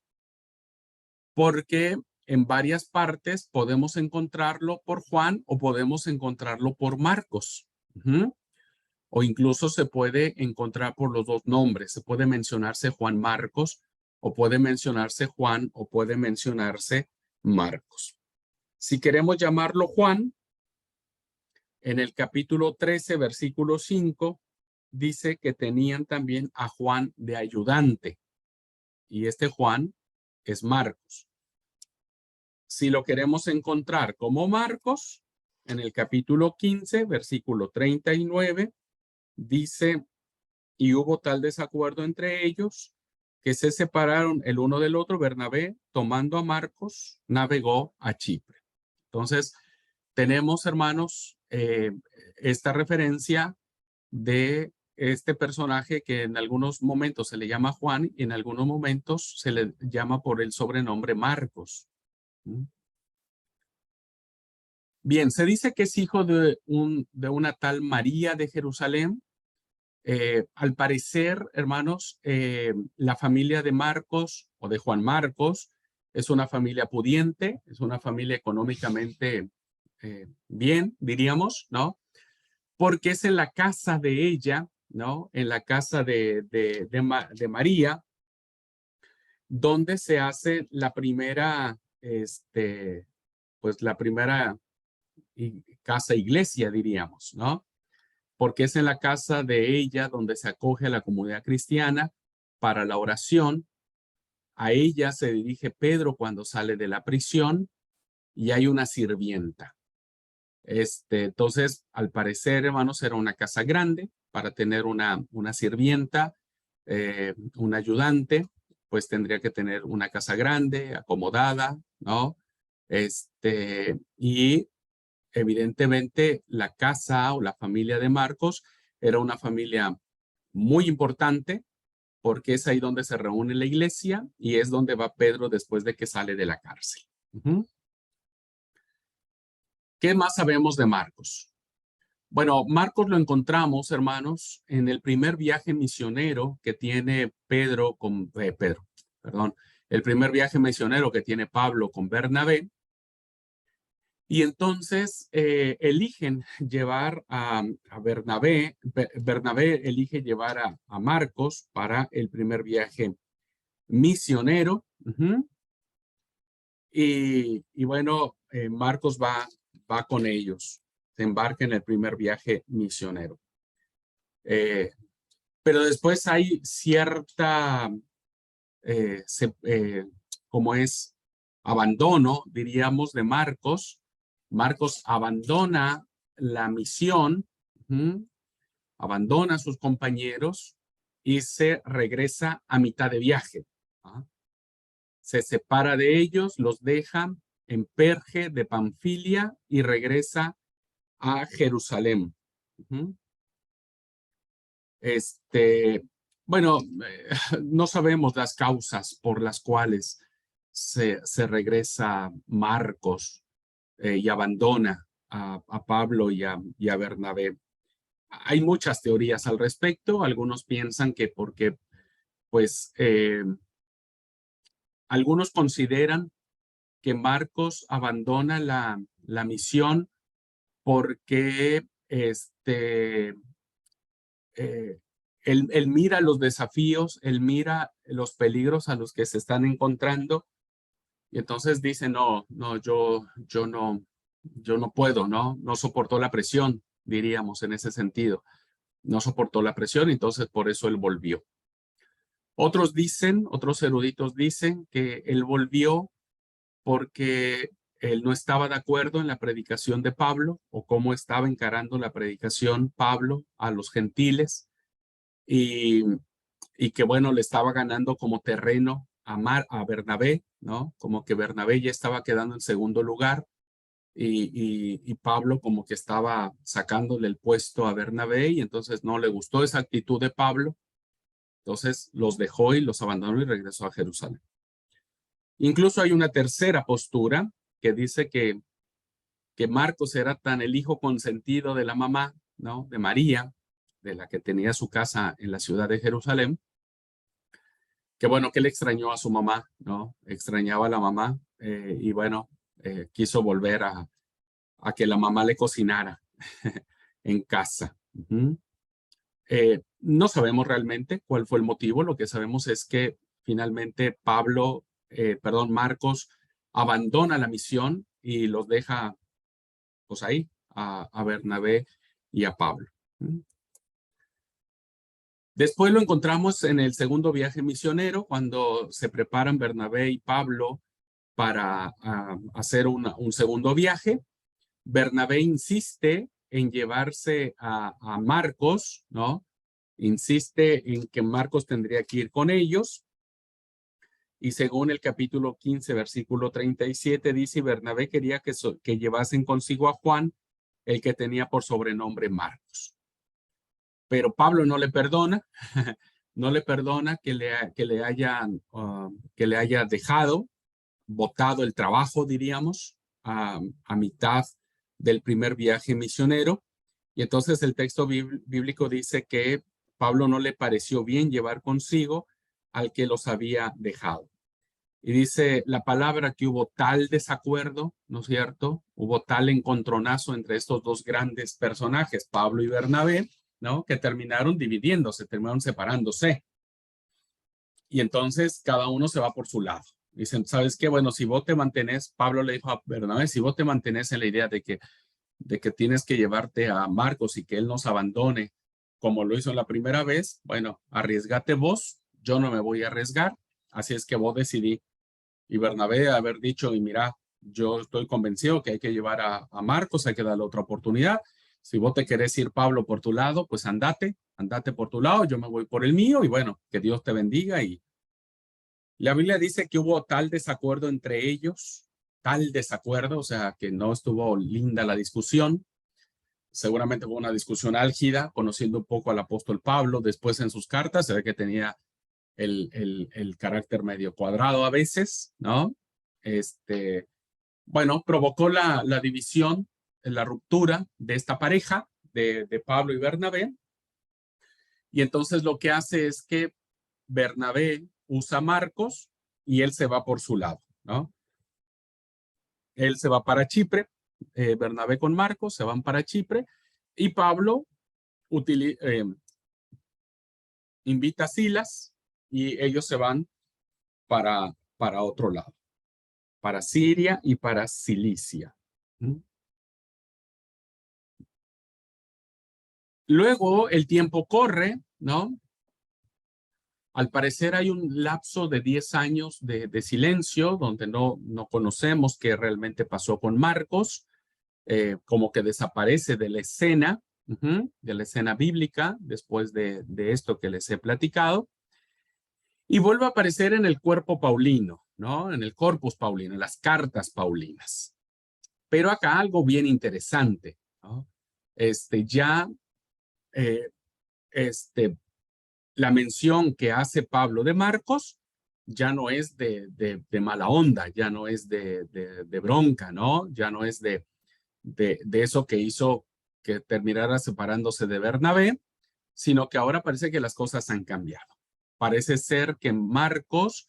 Porque en varias partes podemos encontrarlo por Juan o podemos encontrarlo por Marcos. O incluso se puede encontrar por los dos nombres. Se puede mencionarse Juan Marcos o puede mencionarse Juan o puede mencionarse Marcos. Si queremos llamarlo Juan, en el capítulo 13, versículo 5, dice que tenían también a Juan de ayudante. Y este Juan es Marcos. Si lo queremos encontrar como Marcos, en el capítulo 15, versículo 39, dice, y hubo tal desacuerdo entre ellos que se separaron el uno del otro. Bernabé, tomando a Marcos, navegó a Chipre. Entonces, tenemos, hermanos, esta referencia de este personaje que en algunos momentos se le llama Juan y en algunos momentos se le llama por el sobrenombre Marcos. Bien, se dice que es hijo de una tal María de Jerusalén. Al parecer, hermanos, la familia de Marcos o de Juan Marcos es una familia pudiente, es una familia económicamente bien, diríamos, ¿no? Porque es en la casa de ella, ¿no? En la casa de María, donde se hace la primera, pues la primera casa iglesia, diríamos, ¿no? Porque es en la casa de ella donde se acoge a la comunidad cristiana para la oración. A ella se dirige Pedro cuando sale de la prisión y hay una sirvienta. Entonces, al parecer, hermanos, era una casa grande para tener una sirvienta, un ayudante, pues tendría que tener una casa grande, acomodada, ¿no? Y evidentemente la casa o la familia de Marcos era una familia muy importante porque es ahí donde se reúne la iglesia y es donde va Pedro después de que sale de la cárcel. ¿Qué más sabemos de Marcos? Bueno, Marcos lo encontramos, hermanos, en el primer viaje misionero que tiene el primer viaje misionero que tiene Pablo con Bernabé. Y entonces eligen llevar a Bernabé. Bernabé elige llevar a Marcos para el primer viaje misionero. Y bueno, Marcos va con ellos. Se embarca en el primer viaje misionero. Pero después hay cierta, como es abandono, diríamos, de Marcos. Marcos abandona la misión, abandona a sus compañeros y se regresa a mitad de viaje. Se separa de ellos, los deja en Perge de Panfilia y regresa a Jerusalén. Bueno, no sabemos las causas por las cuales se regresa Marcos y abandona a Pablo y a Bernabé. Hay muchas teorías al respecto. Algunos piensan que porque pues algunos consideran que Marcos abandona la misión porque él mira los desafíos, él mira los peligros a los que se están encontrando, y entonces dice, no, yo no puedo, no soportó la presión, diríamos en ese sentido. No soportó la presión, entonces por eso él volvió. Otros eruditos dicen que él volvió porque él no estaba de acuerdo en la predicación de Pablo o cómo estaba encarando la predicación Pablo a los gentiles y que bueno, le estaba ganando como terreno a Bernabé, ¿no? Como que Bernabé ya estaba quedando en segundo lugar y Pablo como que estaba sacándole el puesto a Bernabé y entonces no le gustó esa actitud de Pablo. Entonces los dejó y los abandonó y regresó a Jerusalén. Incluso hay una tercera postura que dice que Marcos era tan el hijo consentido de la mamá, ¿no? De María, de la que tenía su casa en la ciudad de Jerusalén, que bueno, que él extrañó a su mamá, ¿no? Extrañaba a la mamá y bueno, quiso volver a que la mamá le cocinara en casa. No sabemos realmente cuál fue el motivo. Lo que sabemos es que finalmente Marcos abandona la misión y los deja pues ahí a Bernabé y a Pablo. Después lo encontramos en el segundo viaje misionero, cuando se preparan Bernabé y Pablo para hacer un segundo viaje. Bernabé insiste en llevarse a Marcos, ¿no? Insiste en que Marcos tendría que ir con ellos. Y según el capítulo 15, versículo 37, dice, Bernabé quería que llevasen consigo a Juan, el que tenía por sobrenombre Marcos. Pero Pablo no le perdona, no le perdona que le haya dejado, botado el trabajo, diríamos, a mitad del primer viaje misionero. Y entonces el texto bíblico dice que Pablo no le pareció bien llevar consigo al que los había dejado. Y dice la palabra que hubo tal desacuerdo, ¿no es cierto? Hubo tal encontronazo entre estos dos grandes personajes, Pablo y Bernabé, ¿no? Que terminaron dividiéndose, terminaron separándose. Y entonces cada uno se va por su lado. Dicen, ¿sabes qué? Bueno, si vos te mantenés, Pablo le dijo a Bernabé, si vos te mantenés en la idea de que tienes que llevarte a Marcos y que él nos abandone como lo hizo la primera vez, bueno, arriesgate vos, yo no me voy a arriesgar, así es que vos decidí. Y Bernabé haber dicho, y mira, yo estoy convencido que hay que llevar a Marcos, hay que darle otra oportunidad. Si vos te querés ir, Pablo, por tu lado, pues andate por tu lado, yo me voy por el mío, y bueno, que Dios te bendiga. Y la Biblia dice que hubo tal desacuerdo entre ellos, tal desacuerdo, o sea, que no estuvo linda la discusión. Seguramente fue una discusión álgida, conociendo un poco al apóstol Pablo. Después en sus cartas se ve que tenía el carácter medio cuadrado a veces, ¿no? Bueno, provocó la división, la ruptura de esta pareja de Pablo y Bernabé. Y entonces lo que hace es que Bernabé usa a Marcos y él se va por su lado, ¿no? Él se va para Chipre, Bernabé con Marcos se van para Chipre y Pablo invita a Silas y ellos se van para otro lado, para Siria y para Cilicia. Luego el tiempo corre, ¿no? Al parecer hay un lapso de 10 años de silencio donde no conocemos qué realmente pasó con Marcos, como que desaparece de la escena bíblica después de esto que les he platicado. Y vuelve a aparecer en el cuerpo paulino, ¿no? En el corpus paulino, en las cartas paulinas. Pero acá algo bien interesante, ¿no? La mención que hace Pablo de Marcos ya no es de mala onda, ya no es de bronca, ¿no? Ya no es de eso que hizo que terminara separándose de Bernabé, sino que ahora parece que las cosas han cambiado. Parece ser que Marcos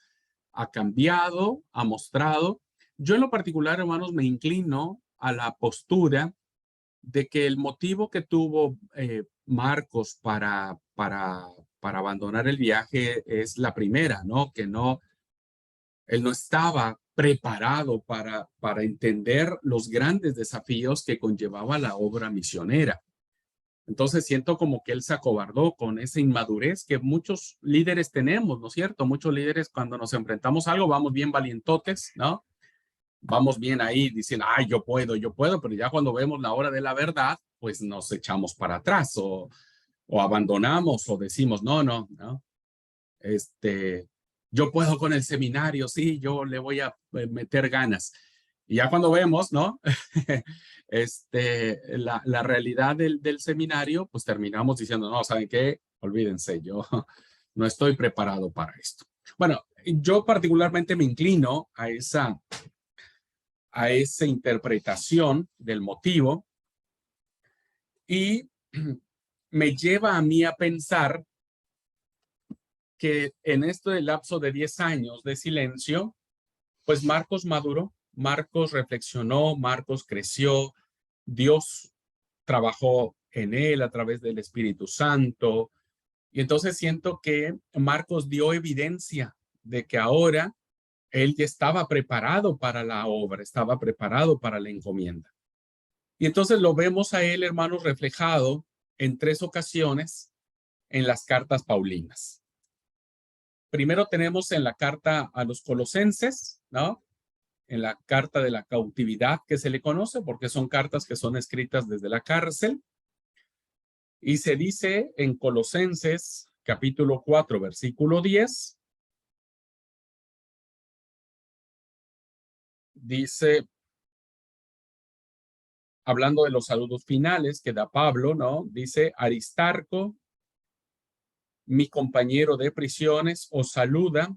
ha cambiado, ha mostrado. Yo en lo particular, hermanos, me inclino a la postura de que el motivo que tuvo Marcos para abandonar el viaje es la primera, ¿no? Que él no estaba preparado para entender los grandes desafíos que conllevaba la obra misionera. Entonces siento como que él se acobardó con esa inmadurez que muchos líderes tenemos, ¿no es cierto? Muchos líderes cuando nos enfrentamos a algo vamos bien valientotes, ¿no? Vamos bien ahí diciendo, ay, yo puedo, pero ya cuando vemos la hora de la verdad, pues nos echamos para atrás o abandonamos o decimos, no. Yo puedo con el seminario, sí, yo le voy a meter ganas. Y ya cuando vemos, ¿no? la realidad del seminario, pues terminamos diciendo, no, ¿saben qué? Olvídense, yo no estoy preparado para esto. Bueno, yo particularmente me inclino a esa interpretación del motivo y me lleva a mí a pensar que en este lapso de 10 años de silencio, pues Marcos maduró, Marcos reflexionó, Marcos creció, Dios trabajó en él a través del Espíritu Santo, y entonces siento que Marcos dio evidencia de que ahora él ya estaba preparado para la obra, estaba preparado para la encomienda. Y entonces lo vemos a él, hermanos, reflejado en 3 ocasiones en las cartas paulinas. Primero tenemos en la carta a los Colosenses, ¿no? En la carta de la cautividad que se le conoce, porque son cartas que son escritas desde la cárcel. Y se dice en Colosenses capítulo 4, versículo 10, dice, hablando de los saludos finales que da Pablo, ¿no? Dice, Aristarco, mi compañero de prisiones, os saluda,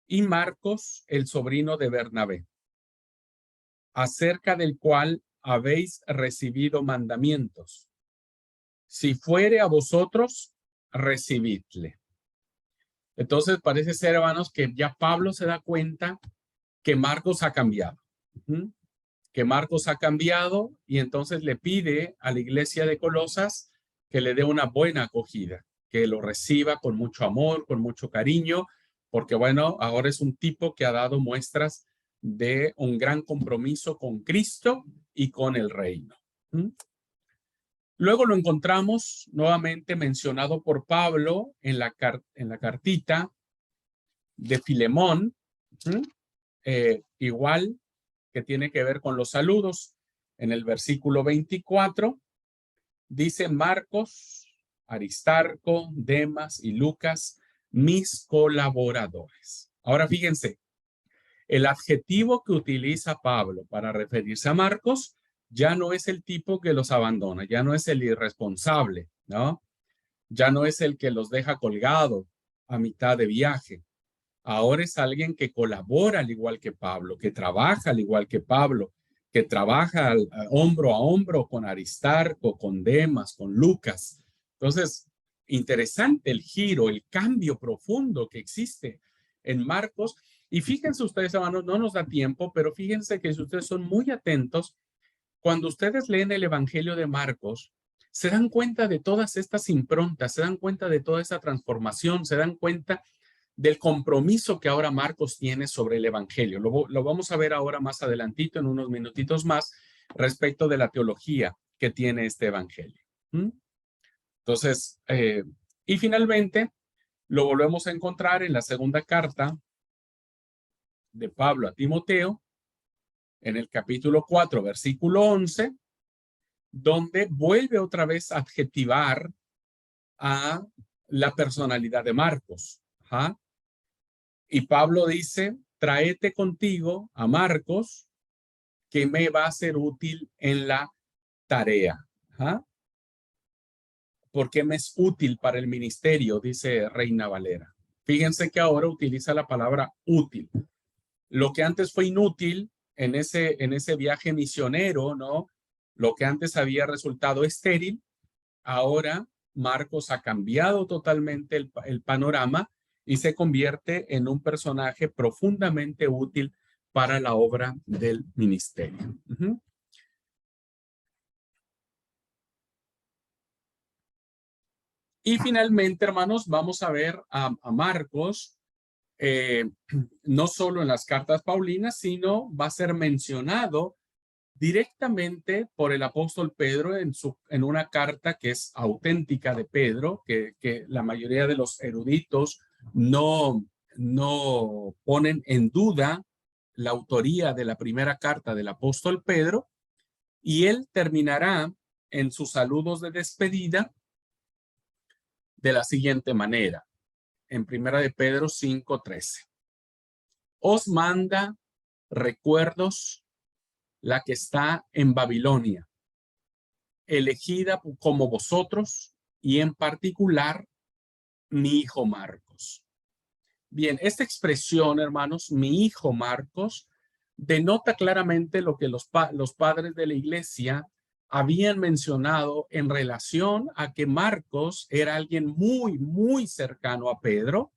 y Marcos, el sobrino de Bernabé, acerca del cual habéis recibido mandamientos. Si fuere a vosotros, recibidle. Entonces parece ser, hermanos, que ya Pablo se da cuenta que Marcos ha cambiado. Que Marcos ha cambiado y entonces le pide a la iglesia de Colosas que le dé una buena acogida, que lo reciba con mucho amor, con mucho cariño, porque bueno, ahora es un tipo que ha dado muestras de un gran compromiso con Cristo y con el reino. Luego lo encontramos nuevamente mencionado por Pablo en la cartita de Filemón, igual que tiene que ver con los saludos. En el versículo 24 dice Marcos, Aristarco, Demas y Lucas, mis colaboradores. Ahora fíjense, el adjetivo que utiliza Pablo para referirse a Marcos ya no es el tipo que los abandona, ya no es el irresponsable, ¿no? Ya no es el que los deja colgado a mitad de viaje. Ahora es alguien que colabora al igual que Pablo, que trabaja al igual que Pablo, que trabaja hombro a hombro con Aristarco, con Demas, con Lucas. Entonces, interesante el giro, el cambio profundo que existe en Marcos. Y fíjense ustedes, hermanos, no nos da tiempo, pero fíjense que si ustedes son muy atentos, cuando ustedes leen el Evangelio de Marcos, se dan cuenta de todas estas improntas, se dan cuenta de toda esa transformación, se dan cuenta del compromiso que ahora Marcos tiene sobre el Evangelio. Lo vamos a ver ahora más adelantito, en unos minutitos más, respecto de la teología que tiene este Evangelio. Entonces, y finalmente, lo volvemos a encontrar en la segunda carta de Pablo a Timoteo, en el capítulo 4, versículo 11, donde vuelve otra vez a adjetivar a la personalidad de Marcos. Y Pablo dice, tráete contigo a Marcos, que me va a ser útil en la tarea. Porque me es útil para el ministerio, dice Reina Valera. Fíjense que ahora utiliza la palabra útil. Lo que antes fue inútil en ese viaje misionero, ¿no? Lo que antes había resultado estéril, ahora Marcos ha cambiado totalmente el panorama y se convierte en un personaje profundamente útil para la obra del ministerio. Y finalmente, hermanos, vamos a ver a Marcos, no solo en las cartas paulinas, sino va a ser mencionado directamente por el apóstol Pedro en una carta que es auténtica de Pedro, que la mayoría de los eruditos no ponen en duda la autoría de la primera carta del apóstol Pedro, y él terminará en sus saludos de despedida de la siguiente manera, en primera de Pedro 5:13. Os manda recuerdos la que está en Babilonia, elegida como vosotros, y en particular mi hijo Marcos. Bien, esta expresión, hermanos, mi hijo Marcos, denota claramente lo que los padres de la iglesia habían mencionado en relación a que Marcos era alguien muy, muy cercano a Pedro,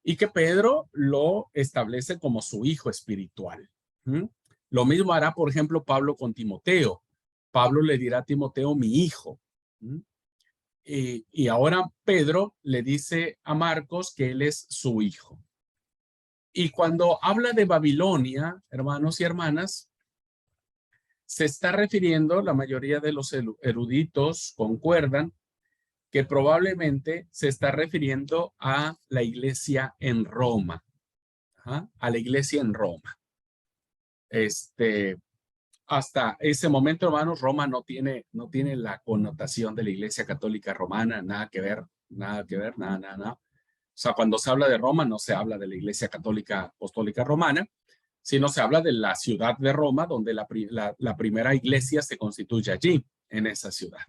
y que Pedro lo establece como su hijo espiritual. Lo mismo hará, por ejemplo, Pablo con Timoteo. Pablo le dirá a Timoteo, mi hijo. Y ahora Pedro le dice a Marcos que él es su hijo. Y cuando habla de Babilonia, hermanos y hermanas, se está refiriendo, la mayoría de los eruditos concuerdan, que probablemente se está refiriendo a la iglesia en Roma. A la iglesia en Roma. Hasta ese momento, hermanos, Roma no tiene la connotación de la iglesia católica romana, nada que ver, nada. O sea, cuando se habla de Roma, no se habla de la iglesia católica apostólica romana, sino se habla de la ciudad de Roma, donde la primera iglesia se constituye allí, en esa ciudad.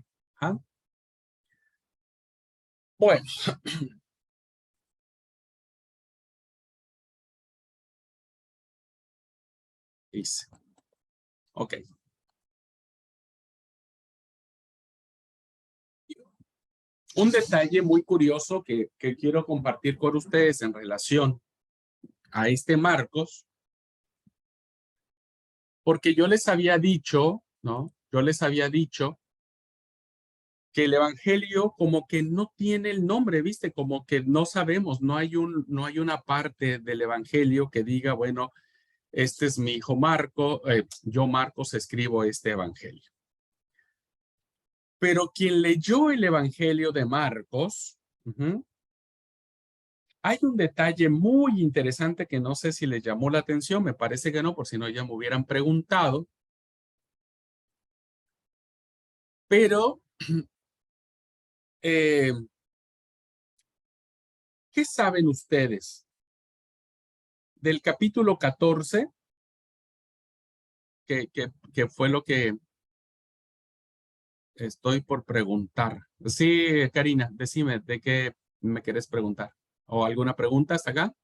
Bueno. Dice. Ok. Un detalle muy curioso que quiero compartir con ustedes en relación a este Marcos, porque yo les había dicho, ¿no? Yo les había dicho que el evangelio como que no tiene el nombre, ¿viste? Como que no sabemos, no hay una parte del evangelio que diga, bueno, este es mi hijo Marco, yo Marcos escribo este evangelio. Pero quien leyó el evangelio de Marcos, hay un detalle muy interesante que no sé si les llamó la atención, me parece que no, por si no ya me hubieran preguntado. Pero, ¿qué saben ustedes del capítulo 14? Que fue lo que estoy por preguntar. Sí, Karina, decime, ¿de qué me querés preguntar? ¿O alguna pregunta hasta acá?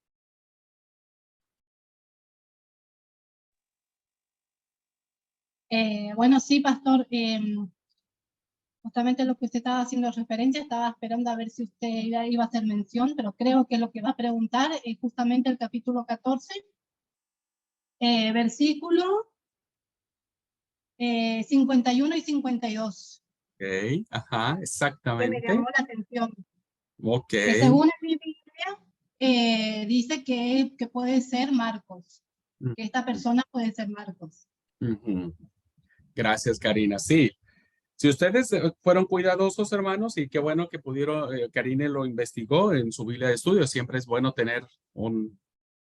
Bueno, sí, pastor. Justamente lo que usted estaba haciendo referencia, estaba esperando a ver si usted iba a hacer mención, pero creo que lo que va a preguntar es justamente el capítulo 14, versículo 51 y 52. Ok, ajá, Que exactamente. me llamó la atención. Ok. Que según mi Biblia, dice que puede ser Marcos, que esta persona puede ser Marcos. Gracias, Karina. Sí, si ustedes fueron cuidadosos, hermanos, y qué bueno que pudieron, Karina lo investigó en su Biblia de estudio. Siempre es bueno tener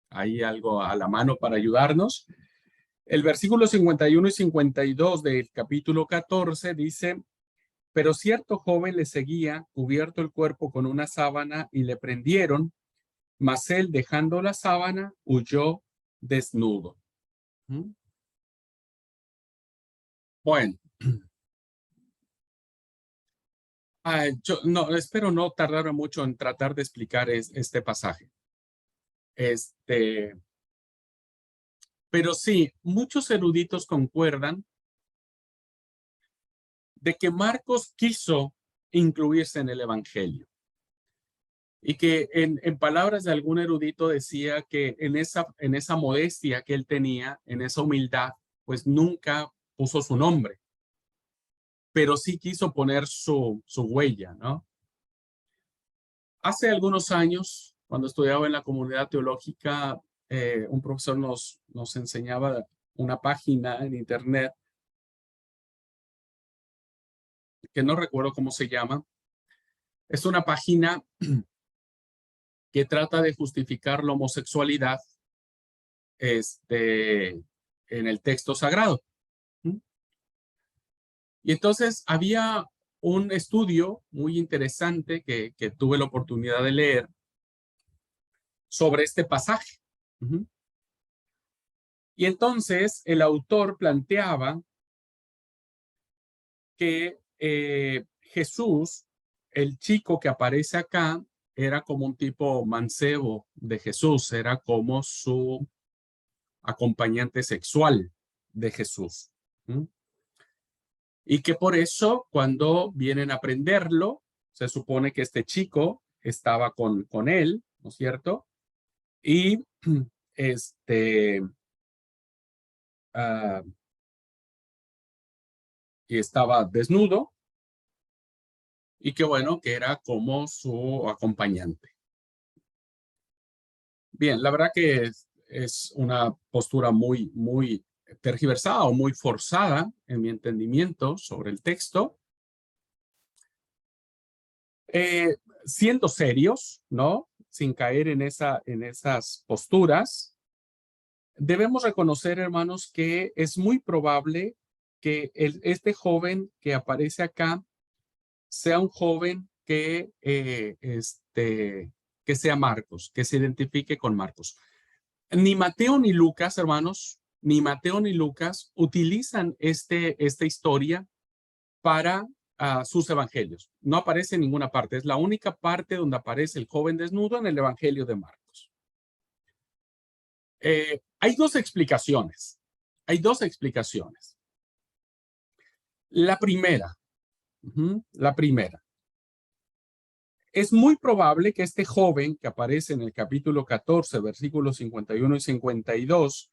ahí algo a la mano para ayudarnos. El versículo 51 y 52 del capítulo 14 dice, pero cierto joven le seguía, cubierto el cuerpo con una sábana, y le prendieron, mas él, dejando la sábana, huyó desnudo. Bueno. Yo no, espero no tardar mucho en tratar de explicar este pasaje. Pero sí, muchos eruditos concuerdan de que Marcos quiso incluirse en el evangelio. Y que en palabras de algún erudito decía que en esa modestia que él tenía, en esa humildad, pues nunca puso su nombre, pero sí quiso poner su huella, ¿no? Hace algunos años, cuando estudiaba en la comunidad teológica, un profesor nos enseñaba una página en internet que no recuerdo cómo se llama. Es una página que trata de justificar la homosexualidad en el texto sagrado. Y entonces había un estudio muy interesante que tuve la oportunidad de leer sobre este pasaje. Y entonces el autor planteaba que Jesús, el chico que aparece acá, era como un tipo mancebo de Jesús, era como su acompañante sexual de Jesús. Y que por eso cuando vienen a prenderlo, se supone que este chico estaba con él, ¿no es cierto? Y y estaba desnudo, y que bueno, que era como su acompañante. Bien, la verdad que es una postura muy tergiversada o muy forzada en mi entendimiento sobre el texto. Siendo serios, ¿no? Sin caer en esas posturas, debemos reconocer, hermanos, que es muy probable que este joven que aparece acá sea un joven que sea Marcos, que se identifique con Marcos. Ni Mateo ni Lucas, hermanos, ni Mateo ni Lucas utilizan esta historia para sus evangelios. No aparece en ninguna parte. Es la única parte donde aparece el joven desnudo en el evangelio de Marcos. Hay dos explicaciones. La primera. Es muy probable que este joven que aparece en el capítulo 14, versículos 51 y 52,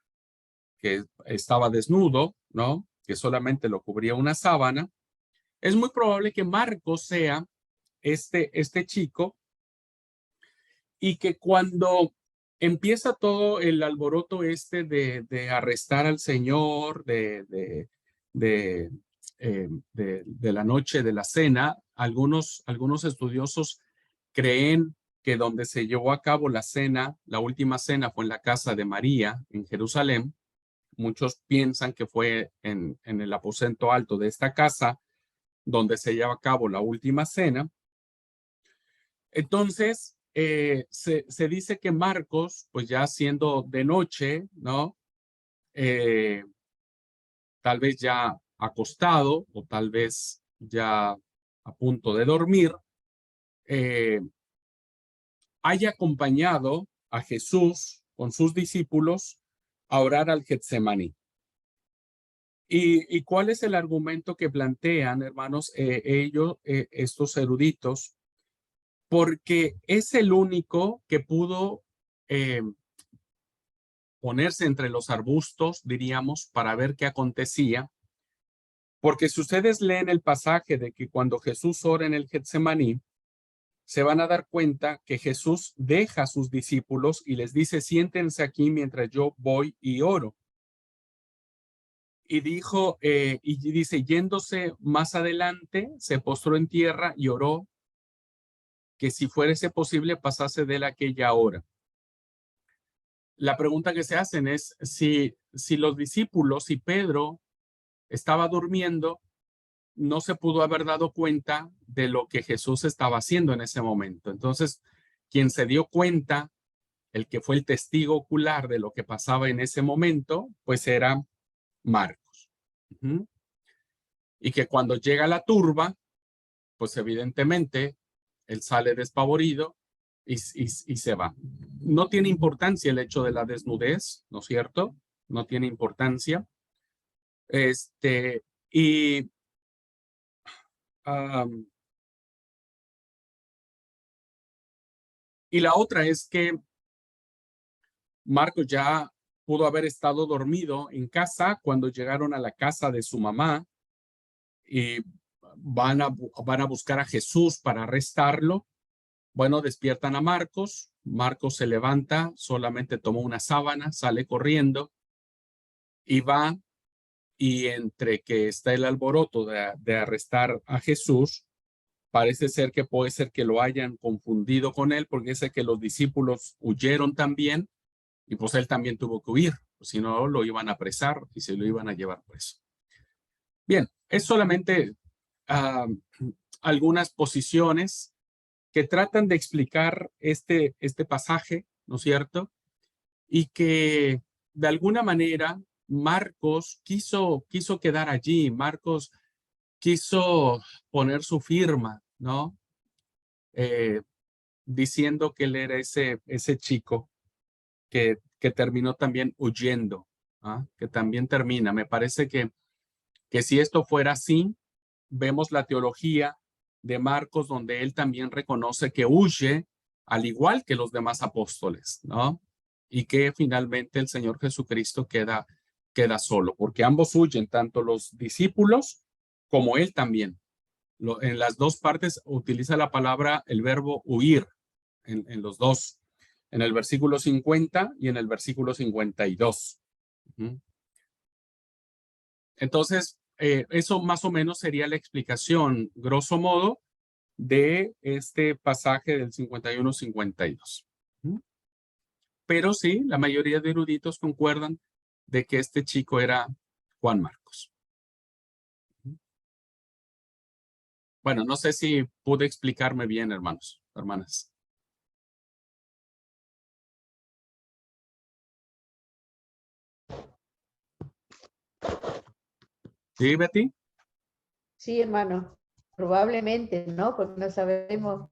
que estaba desnudo, ¿no? Que solamente lo cubría una sábana, es muy probable que Marcos sea este chico, y que cuando empieza todo el alboroto de arrestar al Señor, de la noche de la cena, algunos estudiosos creen que donde se llevó a cabo la cena, la última cena, fue en la casa de María en Jerusalén. Muchos piensan que fue en el aposento alto de esta casa donde se lleva a cabo la última cena. Entonces, se dice que Marcos, pues ya siendo de noche, ¿no? Tal vez ya acostado o tal vez ya a punto de dormir, haya acompañado a Jesús con sus discípulos a orar al Getsemaní. ¿Y cuál es el argumento que plantean, hermanos, estos eruditos? Porque es el único que pudo ponerse entre los arbustos, diríamos, para ver qué acontecía. Porque si ustedes leen el pasaje de que cuando Jesús ora en el Getsemaní, se van a dar cuenta que Jesús deja a sus discípulos y les dice: siéntense aquí mientras yo voy y oro. Y dice, yéndose más adelante, se postró en tierra y oró que si fuese posible pasase de él aquella hora. La pregunta que se hacen es si los discípulos, si Pedro estaba durmiendo, no se pudo haber dado cuenta de lo que Jesús estaba haciendo en ese momento. Entonces, quien se dio cuenta, el que fue el testigo ocular de lo que pasaba en ese momento, pues era Marcos. Y que cuando llega la turba, pues evidentemente él sale despavorido y se va. No tiene importancia el hecho de la desnudez, ¿no es cierto? No tiene importancia. Y la otra es que Marcos ya pudo haber estado dormido en casa cuando llegaron a la casa de su mamá y van a buscar a Jesús para arrestarlo. Bueno, despiertan a Marcos. Marcos se levanta, solamente tomó una sábana, sale corriendo y va, y entre que está el alboroto de arrestar a Jesús, parece ser que puede ser que lo hayan confundido con él, porque dice que los discípulos huyeron también, y pues él también tuvo que huir, si no lo iban a apresar y se lo iban a llevar preso. Bien, es solamente algunas posiciones que tratan de explicar este pasaje, ¿no es cierto? Y que de alguna manera Marcos quiso quedar allí, Marcos quiso poner su firma, ¿no? Diciendo que él era ese chico que terminó también huyendo, ¿ah? Que también termina. Me parece que si esto fuera así, vemos la teología de Marcos donde él también reconoce que huye al igual que los demás apóstoles, ¿no? Y que finalmente el Señor Jesucristo queda solo, porque ambos huyen, tanto los discípulos como él también. En las dos partes utiliza la palabra, el verbo huir, en los dos, en el versículo 50 y en el versículo 52. Entonces, eso más o menos sería la explicación, grosso modo, de este pasaje del 51-52. Pero sí, la mayoría de eruditos concuerdan de que este chico era Juan Marcos. Bueno, no sé si pude explicarme bien, hermanos, hermanas. ¿Sí, Betty? Sí, hermano, probablemente, ¿no? Porque no sabemos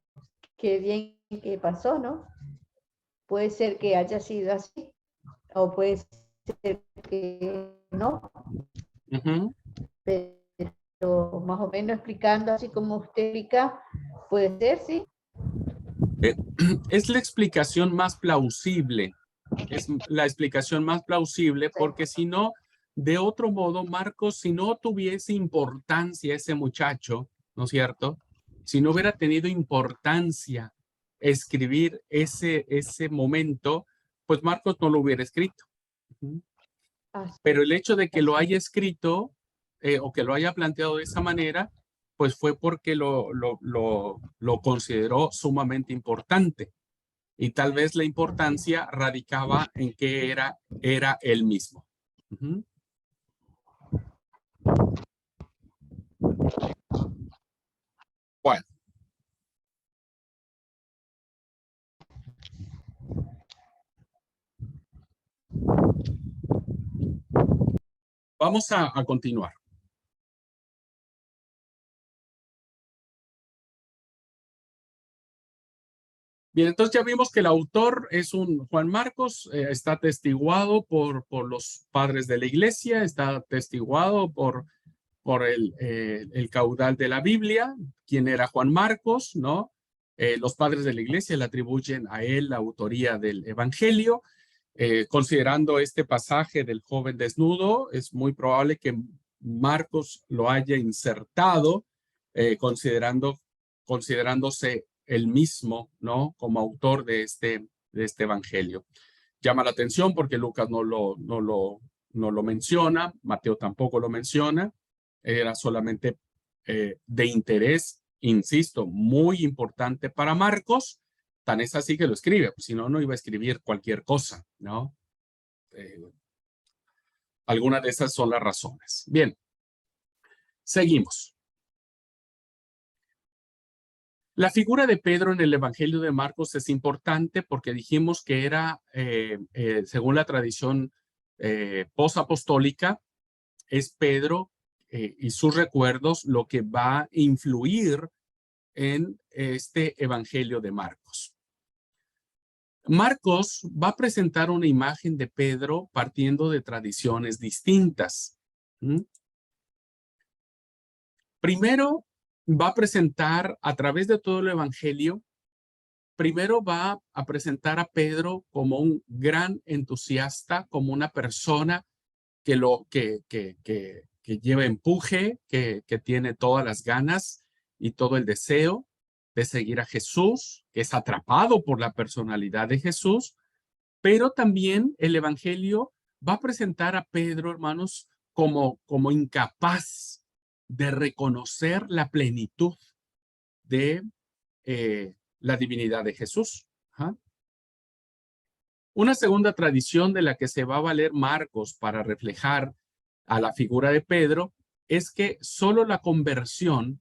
qué bien que pasó, ¿no? Puede ser que haya sido así, o puede ser que no, pero más o menos explicando así como usted explica, puede ser, sí. Es la explicación más plausible, es la explicación más plausible, porque si no, de otro modo, Marcos, si no tuviese importancia ese muchacho, ¿no es cierto? Si no hubiera tenido importancia escribir ese momento, pues Marcos no lo hubiera escrito. Pero el hecho de que lo haya escrito o que lo haya planteado de esa manera, pues fue porque lo consideró sumamente importante. Y tal vez la importancia radicaba en que era él mismo. Bueno. Vamos a continuar. Bien, entonces ya vimos que el autor es un Juan Marcos, está atestiguado por los padres de la iglesia, está atestiguado por el caudal de la Biblia, quién era Juan Marcos, ¿no? Los padres de la iglesia le atribuyen a él la autoría del evangelio. Considerando este pasaje del joven desnudo, es muy probable que Marcos lo haya insertado, considerándose él mismo, ¿no? Como autor de este evangelio. Llama la atención porque Lucas no lo menciona, Mateo tampoco lo menciona, era solamente de interés, insisto, muy importante para Marcos, tan es así que lo escribe, pues, si no, no iba a escribir cualquier cosa, ¿no? Algunas de esas son las razones. Bien, seguimos. La figura de Pedro en el Evangelio de Marcos es importante porque dijimos que era, según la tradición posapostólica, es Pedro y sus recuerdos lo que va a influir en este Evangelio de Marcos. Marcos va a presentar una imagen de Pedro partiendo de tradiciones distintas. Primero, va a presentar a través de todo el Evangelio primero va a presentar a Pedro como un gran entusiasta, como una persona que lleva empuje, que tiene todas las ganas y todo el deseo de seguir a Jesús, que es atrapado por la personalidad de Jesús, pero también el Evangelio va a presentar a Pedro, hermanos, como incapaz de reconocer la plenitud de la divinidad de Jesús. ¿Ah? Una segunda tradición de la que se va a valer Marcos para reflejar a la figura de Pedro es que solo la conversión,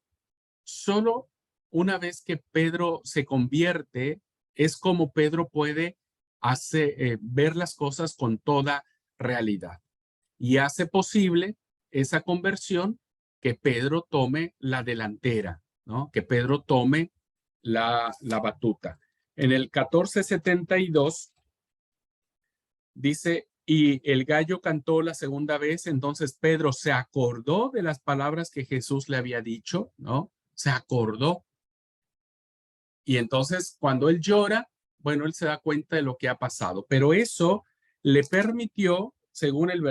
solo una vez que Pedro se convierte, es como Pedro puede ver las cosas con toda realidad. Y hace posible esa conversión que Pedro tome la delantera, ¿no? Que Pedro tome la batuta. En el 1472 dice, y el gallo cantó la segunda vez, entonces Pedro se acordó de las palabras que Jesús le había dicho, ¿no? Se acordó. Y entonces cuando él llora, bueno, él se da cuenta de lo que ha pasado, pero eso le permitió, según el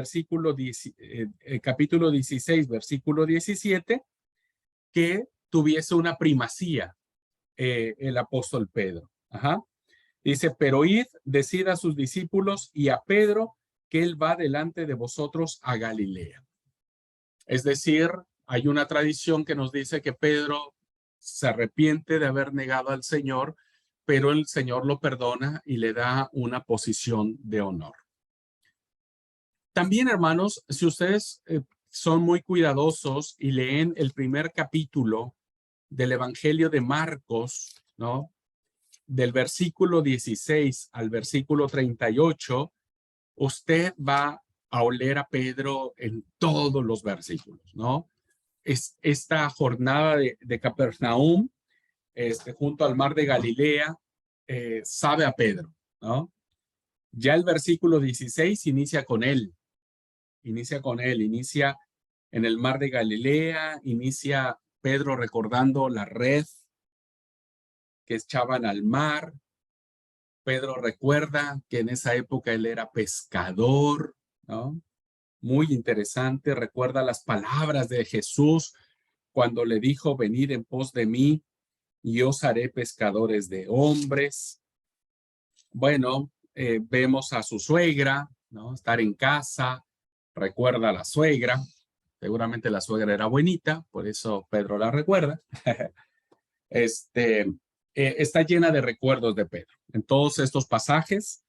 capítulo 16, versículo 17, que tuviese una primacía el apóstol Pedro. Ajá. Dice, pero id, decid a sus discípulos y a Pedro que él va delante de vosotros a Galilea. Es decir, hay una tradición que nos dice que Pedro se arrepiente de haber negado al Señor, pero el Señor lo perdona y le da una posición de honor. También, hermanos, si ustedes son muy cuidadosos y leen el primer capítulo del Evangelio de Marcos, ¿no? Del versículo 16 al versículo 38, usted va a oler a Pedro en todos los versículos, ¿no? Esta jornada de Capernaum, junto al mar de Galilea, sabe a Pedro, ¿no? Ya el versículo 16 inicia en el mar de Galilea, inicia Pedro recordando la red que echaban al mar. Pedro recuerda que en esa época él era pescador, ¿no? Muy interesante, recuerda las palabras de Jesús cuando le dijo, venid en pos de mí y os haré pescadores de hombres. Bueno, vemos a su suegra, ¿no? Estar en casa, recuerda a la suegra, seguramente la suegra era buenita, por eso Pedro la recuerda. Está llena de recuerdos de Pedro. En todos estos pasajes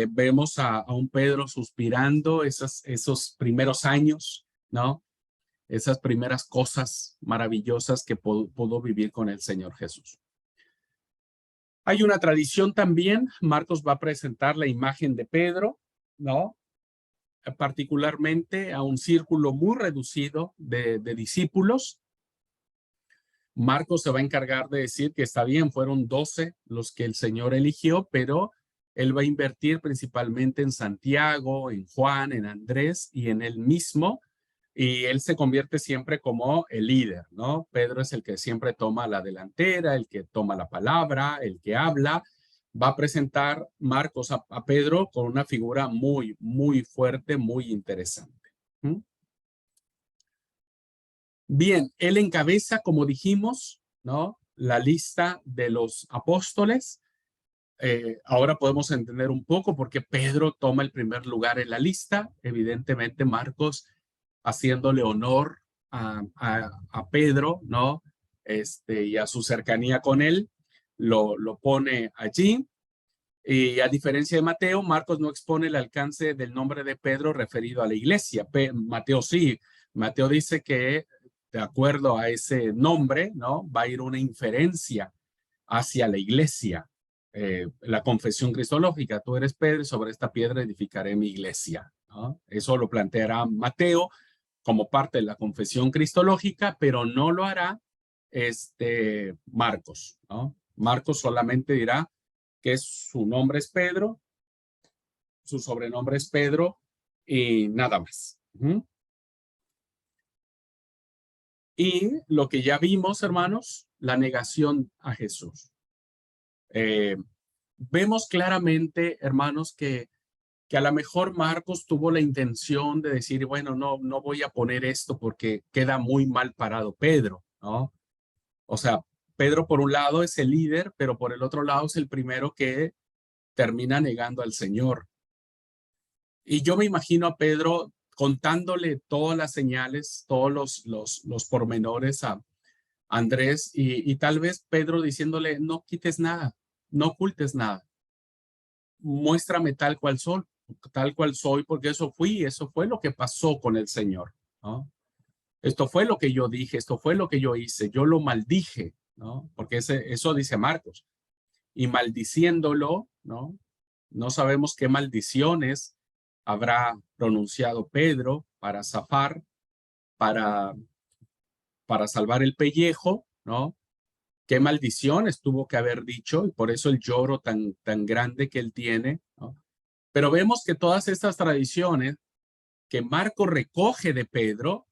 vemos a un Pedro suspirando esos primeros años, ¿no? Esas primeras cosas maravillosas que pudo vivir con el Señor Jesús. Hay una tradición también, Marcos va a presentar la imagen de Pedro, ¿no? Particularmente a un círculo muy reducido de discípulos. Marcos se va a encargar de decir que está bien, fueron 12 los que el Señor eligió, pero él va a invertir principalmente en Santiago, en Juan, en Andrés y en él mismo, y él se convierte siempre como el líder, ¿no? Pedro es el que siempre toma la delantera, el que toma la palabra, el que habla. Va a presentar Marcos a Pedro con una figura muy, muy fuerte, muy interesante. ¿Mm? Bien, él encabeza, como dijimos, ¿no? La lista de los apóstoles. Ahora podemos entender un poco por qué Pedro toma el primer lugar en la lista. Evidentemente, Marcos haciéndole honor a Pedro, ¿no? Y a su cercanía con él, lo pone allí. Y a diferencia de Mateo, Marcos no expone el alcance del nombre de Pedro referido a la iglesia. Mateo sí. Mateo dice que de acuerdo a ese nombre, ¿no? Va a ir una inferencia hacia la iglesia. La confesión cristológica, tú eres Pedro y sobre esta piedra edificaré mi iglesia, ¿no? Eso lo planteará Mateo como parte de la confesión cristológica, pero no lo hará Marcos, ¿no? Marcos solamente dirá que su nombre es Pedro, su sobrenombre es Pedro y nada más. Y lo que ya vimos, hermanos, la negación a Jesús. Vemos claramente, hermanos, que a lo mejor Marcos tuvo la intención de decir, bueno, no voy a poner esto porque queda muy mal parado Pedro, ¿no? O sea, Pedro por un lado es el líder, pero por el otro lado es el primero que termina negando al Señor. Y yo me imagino a Pedro contándole todas las señales, todos los pormenores a Andrés y tal vez Pedro diciéndole, no quites nada, no ocultes nada. Muéstrame tal cual soy, porque eso fue lo que pasó con el Señor, ¿no? Esto fue lo que yo dije, esto fue lo que yo hice, yo lo maldije, ¿no? Porque eso dice Marcos. Y maldiciéndolo, ¿no? No sabemos qué maldiciones habrá pronunciado Pedro para zafar, para salvar el pellejo, ¿no? Qué maldiciones tuvo que haber dicho y por eso el lloro tan grande que él tiene, ¿no? Pero vemos que todas estas tradiciones que Marco recoge de Pedro,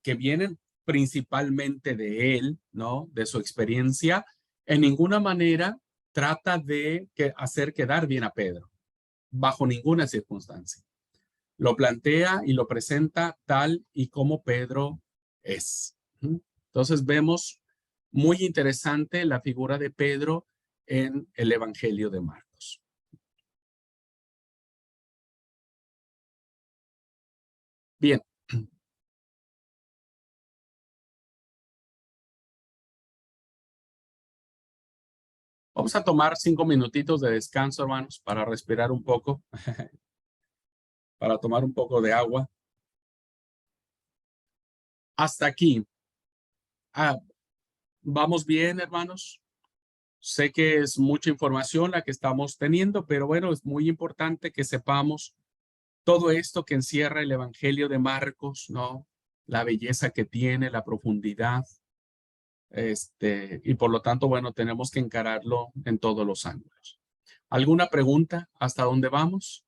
que vienen principalmente de él, ¿no? De su experiencia, en ninguna manera trata de hacer quedar bien a Pedro, bajo ninguna circunstancia. Lo plantea y lo presenta tal y como Pedro es. Entonces vemos muy interesante la figura de Pedro en el Evangelio de Marcos. Bien. Vamos a tomar 5 minutitos de descanso, hermanos, para respirar un poco, para tomar un poco de agua. Hasta aquí. ¿Vamos bien, hermanos? Sé que es mucha información la que estamos teniendo, pero bueno, es muy importante que sepamos todo esto que encierra el Evangelio de Marcos, ¿no? La belleza que tiene, la profundidad, y por lo tanto, bueno, tenemos que encararlo en todos los ángulos. ¿Alguna pregunta? ¿Hasta dónde vamos?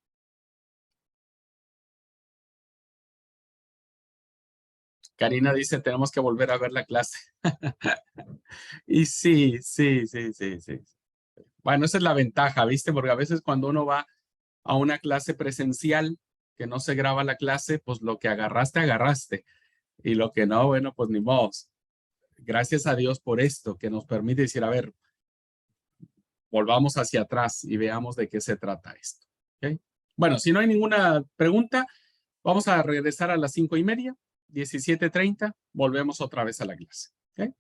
Karina dice, tenemos que volver a ver la clase. Y sí. Bueno, esa es la ventaja, ¿viste? Porque a veces cuando uno va a una clase presencial, que no se graba la clase, pues lo que agarraste. Y lo que no, bueno, pues ni modo. Gracias a Dios por esto, que nos permite decir, a ver, volvamos hacia atrás y veamos de qué se trata esto. ¿Okay? Bueno, si no hay ninguna pregunta, vamos a regresar a las 5:30, 17:30, volvemos otra vez a la clase. ¿Okay?